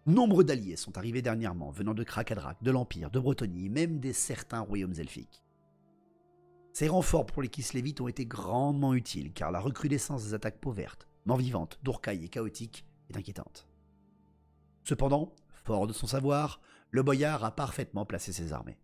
Nombre d'alliés sont arrivés dernièrement, venant de Krakadrak, de l'Empire, de Bretonnie et même des certains royaumes elfiques. Ces renforts pour les kislévites ont été grandement utiles car la recrudescence des attaques pauvertes, mort-vivantes, d'Urkai et chaotiques est inquiétante. Cependant, fort de son savoir, le boyard a parfaitement placé ses armées.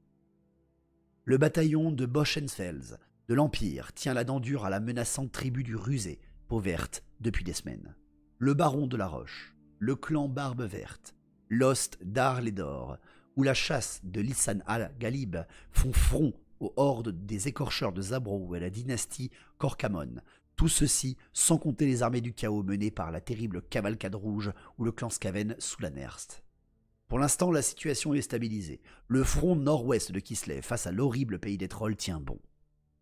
Le bataillon de Boschenfels de l'Empire tient la dent dure à la menaçante tribu du Rusé, peau verte, depuis des semaines. Le baron de la Roche, le clan Barbe Verte, l'Ost d'Arlédor, ou la chasse de Lissan al-Ghalib font front aux hordes des écorcheurs de Zabro ou à la dynastie Korkamon. Tout ceci sans compter les armées du chaos menées par la terrible cavalcade rouge ou le clan Skaven sous la Nerst. Pour l'instant, la situation est stabilisée. Le front nord-ouest de Kislev face à l'horrible pays des trolls tient bon.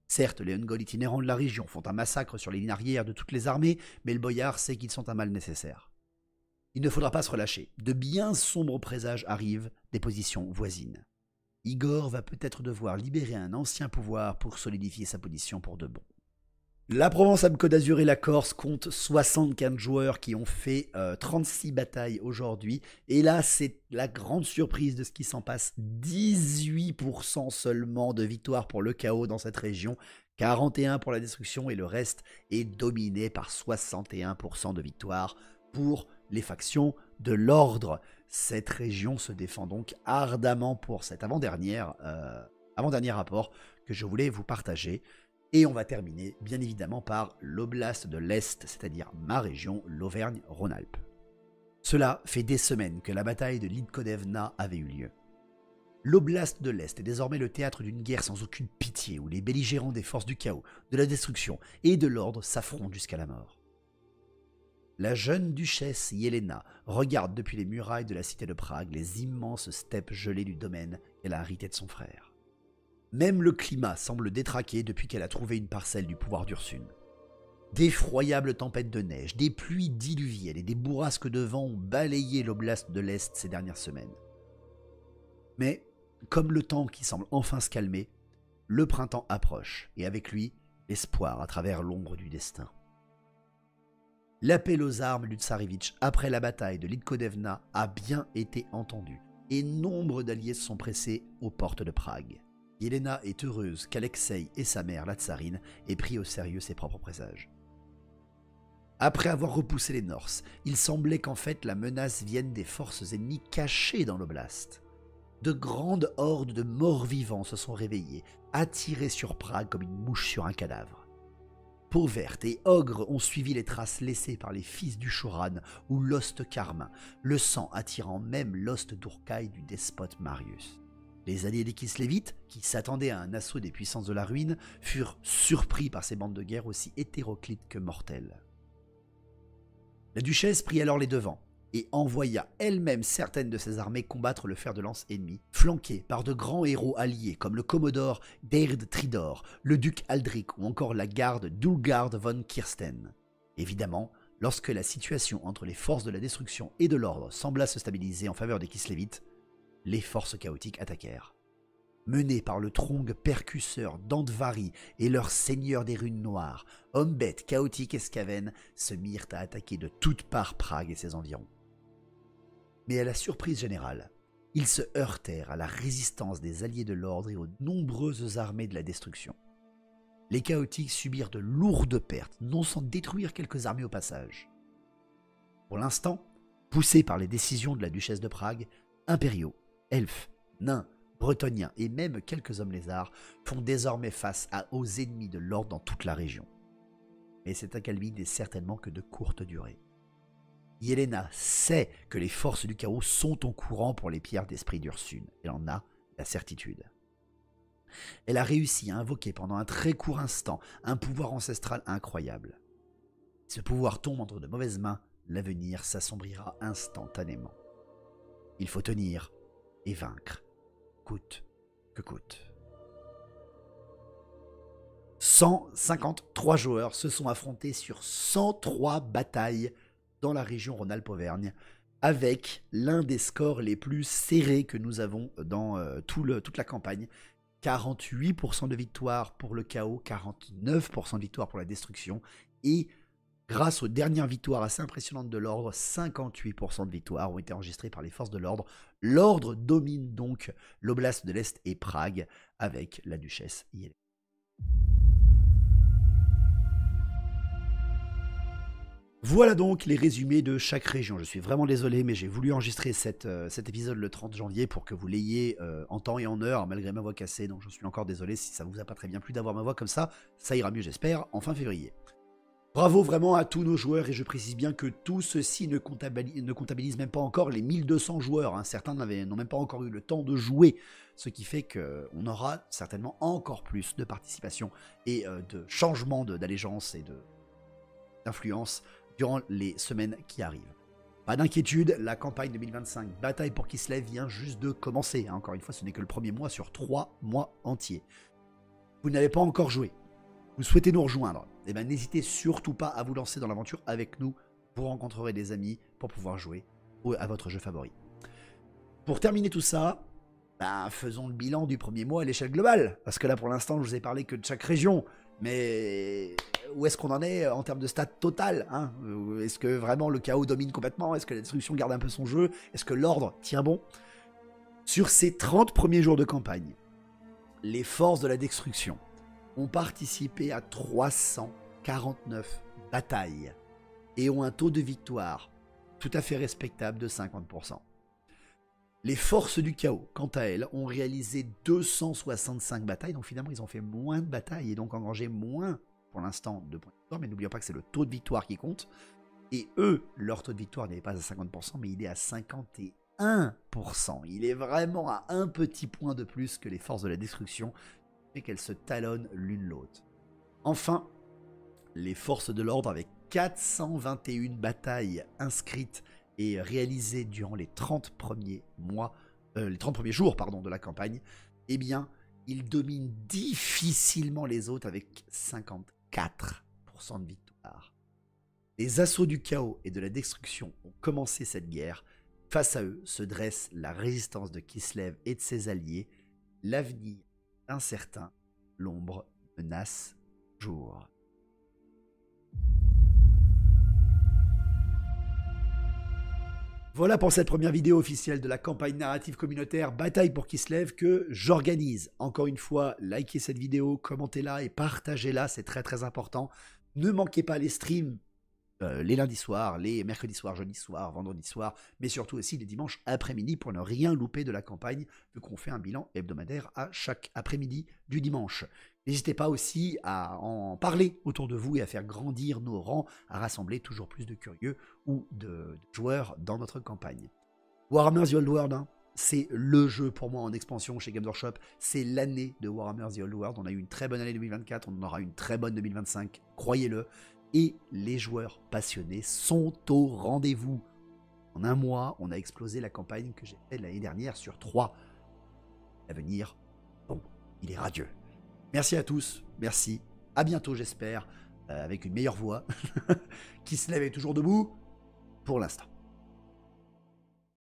Certes, les Ungol itinérants de la région font un massacre sur les lignes arrières de toutes les armées, mais le boyard sait qu'ils sont un mal nécessaire. Il ne faudra pas se relâcher. De bien sombres présages arrivent des positions voisines. Igor va peut-être devoir libérer un ancien pouvoir pour solidifier sa position pour de bon. La Provence-Alpes-Côte d'Azur et la Corse comptent 75 joueurs qui ont fait 36 batailles aujourd'hui. Et là, c'est la grande surprise de ce qui s'en passe. 18% seulement de victoires pour le chaos dans cette région. 41% pour la destruction et le reste est dominé par 61% de victoires pour les factions de l'ordre. Cette région se défend donc ardemment pour cet avant-dernier rapport que je voulais vous partager. Et on va terminer bien évidemment par l'Oblast de l'Est, c'est-à-dire ma région, l'Auvergne-Rhône-Alpes. Cela fait des semaines que la bataille de Lidkodevna avait eu lieu. L'Oblast de l'Est est désormais le théâtre d'une guerre sans aucune pitié où les belligérants des forces du chaos, de la destruction et de l'ordre s'affrontent jusqu'à la mort. La jeune duchesse Yelena regarde depuis les murailles de la cité de Prague les immenses steppes gelées du domaine qu'elle a hérité de son frère. Même le climat semble détraqué depuis qu'elle a trouvé une parcelle du pouvoir d'Ursune. D'effroyables tempêtes de neige, des pluies diluviennes et des bourrasques de vent ont balayé l'oblast de l'Est ces dernières semaines. Mais, comme le temps qui semble enfin se calmer, le printemps approche, et avec lui, l'espoir à travers l'ombre du destin. L'appel aux armes du Tsarevitch après la bataille de Lidkodevna a bien été entendu, et nombre d'alliés se sont pressés aux portes de Prague. Yelena est heureuse qu'Alexei et sa mère, la tsarine, aient pris au sérieux ses propres présages. Après avoir repoussé les Norses, il semblait qu'en fait la menace vienne des forces ennemies cachées dans l'oblast. De grandes hordes de morts-vivants se sont réveillées, attirées sur Prague comme une mouche sur un cadavre. Peau verte et ogres ont suivi les traces laissées par les fils du Choran ou l'Ost Carmin, le sang attirant même l'Ost d'Urkai du despote Marius. Les alliés des Kislevites, qui s'attendaient à un assaut des puissances de la ruine, furent surpris par ces bandes de guerre aussi hétéroclites que mortelles. La duchesse prit alors les devants et envoya elle-même certaines de ses armées combattre le fer de lance ennemi, flanquées par de grands héros alliés comme le commodore Deird Tridor, le duc Aldric ou encore la garde d'Ulgard von Kirsten. Évidemment, lorsque la situation entre les forces de la destruction et de l'ordre sembla se stabiliser en faveur des Kislevites, les forces chaotiques attaquèrent. Menés par le Trong percusseur d'Andvari et leur seigneur des runes noires, hommes bêtes, chaotiques et Skaven se mirent à attaquer de toutes parts Prague et ses environs. Mais à la surprise générale, ils se heurtèrent à la résistance des alliés de l'ordre et aux nombreuses armées de la destruction. Les chaotiques subirent de lourdes pertes, non sans détruire quelques armées au passage. Pour l'instant, poussés par les décisions de la duchesse de Prague, impériaux, elfes, nains, bretoniens et même quelques hommes lézards font désormais face aux ennemis de l'ordre dans toute la région. Mais cet accalmie n'est certainement que de courte durée. Yelena sait que les forces du chaos sont au courant pour les pierres d'esprit d'Ursune. Elle en a la certitude. Elle a réussi à invoquer pendant un très court instant un pouvoir ancestral incroyable. Si ce pouvoir tombe entre de mauvaises mains, l'avenir s'assombrira instantanément. Il faut tenir et vaincre, coûte que coûte. 153 joueurs se sont affrontés sur 103 batailles dans la région Rhône-Alpes-Auvergne, avec l'un des scores les plus serrés que nous avons dans toute la campagne. 48% de victoire pour le chaos, 49% de victoire pour la destruction, et grâce aux dernières victoires assez impressionnantes de l'ordre, 58% de victoires ont été enregistrées par les forces de l'ordre. L'ordre domine donc l'oblast de l'Est et Prague avec la duchesse Yelena. Voilà donc les résumés de chaque région. Je suis vraiment désolé, mais j'ai voulu enregistrer cet épisode le 30 janvier pour que vous l'ayez en temps et en heure, malgré ma voix cassée. Donc je suis encore désolé si ça vous a pas très bien plu d'avoir ma voix comme ça. Ça ira mieux, j'espère, en fin février. Bravo vraiment à tous nos joueurs, et je précise bien que tout ceci ne comptabilise même pas encore les 1200 joueurs. Hein. Certains n'ont même pas encore eu le temps de jouer, ce qui fait qu'on aura certainement encore plus de participation et de changement d'allégeance et d'influence durant les semaines qui arrivent. Pas d'inquiétude, la campagne 2025 Bataille pour Kislev vient juste de commencer. Encore une fois, ce n'est que le premier mois sur 3 mois entiers. Vous n'avez pas encore joué, vous souhaitez nous rejoindre, eh ben, n'hésitez surtout pas à vous lancer dans l'aventure avec nous. Vous rencontrerez des amis pour pouvoir jouer à votre jeu favori. Pour terminer tout ça, faisons le bilan du premier mois à l'échelle globale. Parce que là, pour l'instant, je vous ai parlé que de chaque région. Mais où est-ce qu'on en est en termes de stats total, hein? Est-ce que vraiment le chaos domine complètement? Est-ce que la destruction garde un peu son jeu? Est-ce que l'ordre tient bon? Sur ces 30 premiers jours de campagne, les forces de la destruction ont participé à 349 batailles et ont un taux de victoire tout à fait respectable de 50%. Les forces du chaos, quant à elles, ont réalisé 265 batailles, donc finalement ils ont fait moins de batailles et donc engrangé moins pour l'instant de points de victoire, mais n'oublions pas que c'est le taux de victoire qui compte. Et eux, leur taux de victoire n'est pas à 50%, mais il est à 51%. Il est vraiment à un petit point de plus que les forces de la destruction, et qu'elles se talonnent l'une l'autre. Enfin, les forces de l'ordre, avec 421 batailles inscrites et réalisées durant les 30 premiers jours de la campagne, eh bien, ils dominent difficilement les autres avec 54% de victoire. Les assauts du chaos et de la destruction ont commencé cette guerre. Face à eux se dresse la résistance de Kislev et de ses alliés. L'avenir incertain, l'ombre menace jour. Voilà pour cette première vidéo officielle de la campagne narrative communautaire Bataille pour Kislev que j'organise. Encore une fois, likez cette vidéo, commentez-la et partagez-la, c'est très très important. Ne manquez pas les streams les lundis soirs, les mercredis soirs, jeudis soirs, vendredis soirs, mais surtout aussi les dimanches après-midi pour ne rien louper de la campagne, vu qu'on fait un bilan hebdomadaire à chaque après-midi du dimanche. N'hésitez pas aussi à en parler autour de vous et à faire grandir nos rangs, à rassembler toujours plus de curieux ou de joueurs dans notre campagne. Warhammer The Old World, hein, c'est le jeu pour moi en expansion chez Games Workshop. C'est l'année de Warhammer The Old World. On a eu une très bonne année 2024, on en aura une très bonne 2025, croyez-le. Et les joueurs passionnés sont au rendez-vous. En un mois, on a explosé la campagne que j'ai faite l'année dernière sur 3. L'avenir, bon, il est radieux. Merci à tous, merci. À bientôt, j'espère, avec une meilleure voix. Kislev est toujours debout pour l'instant.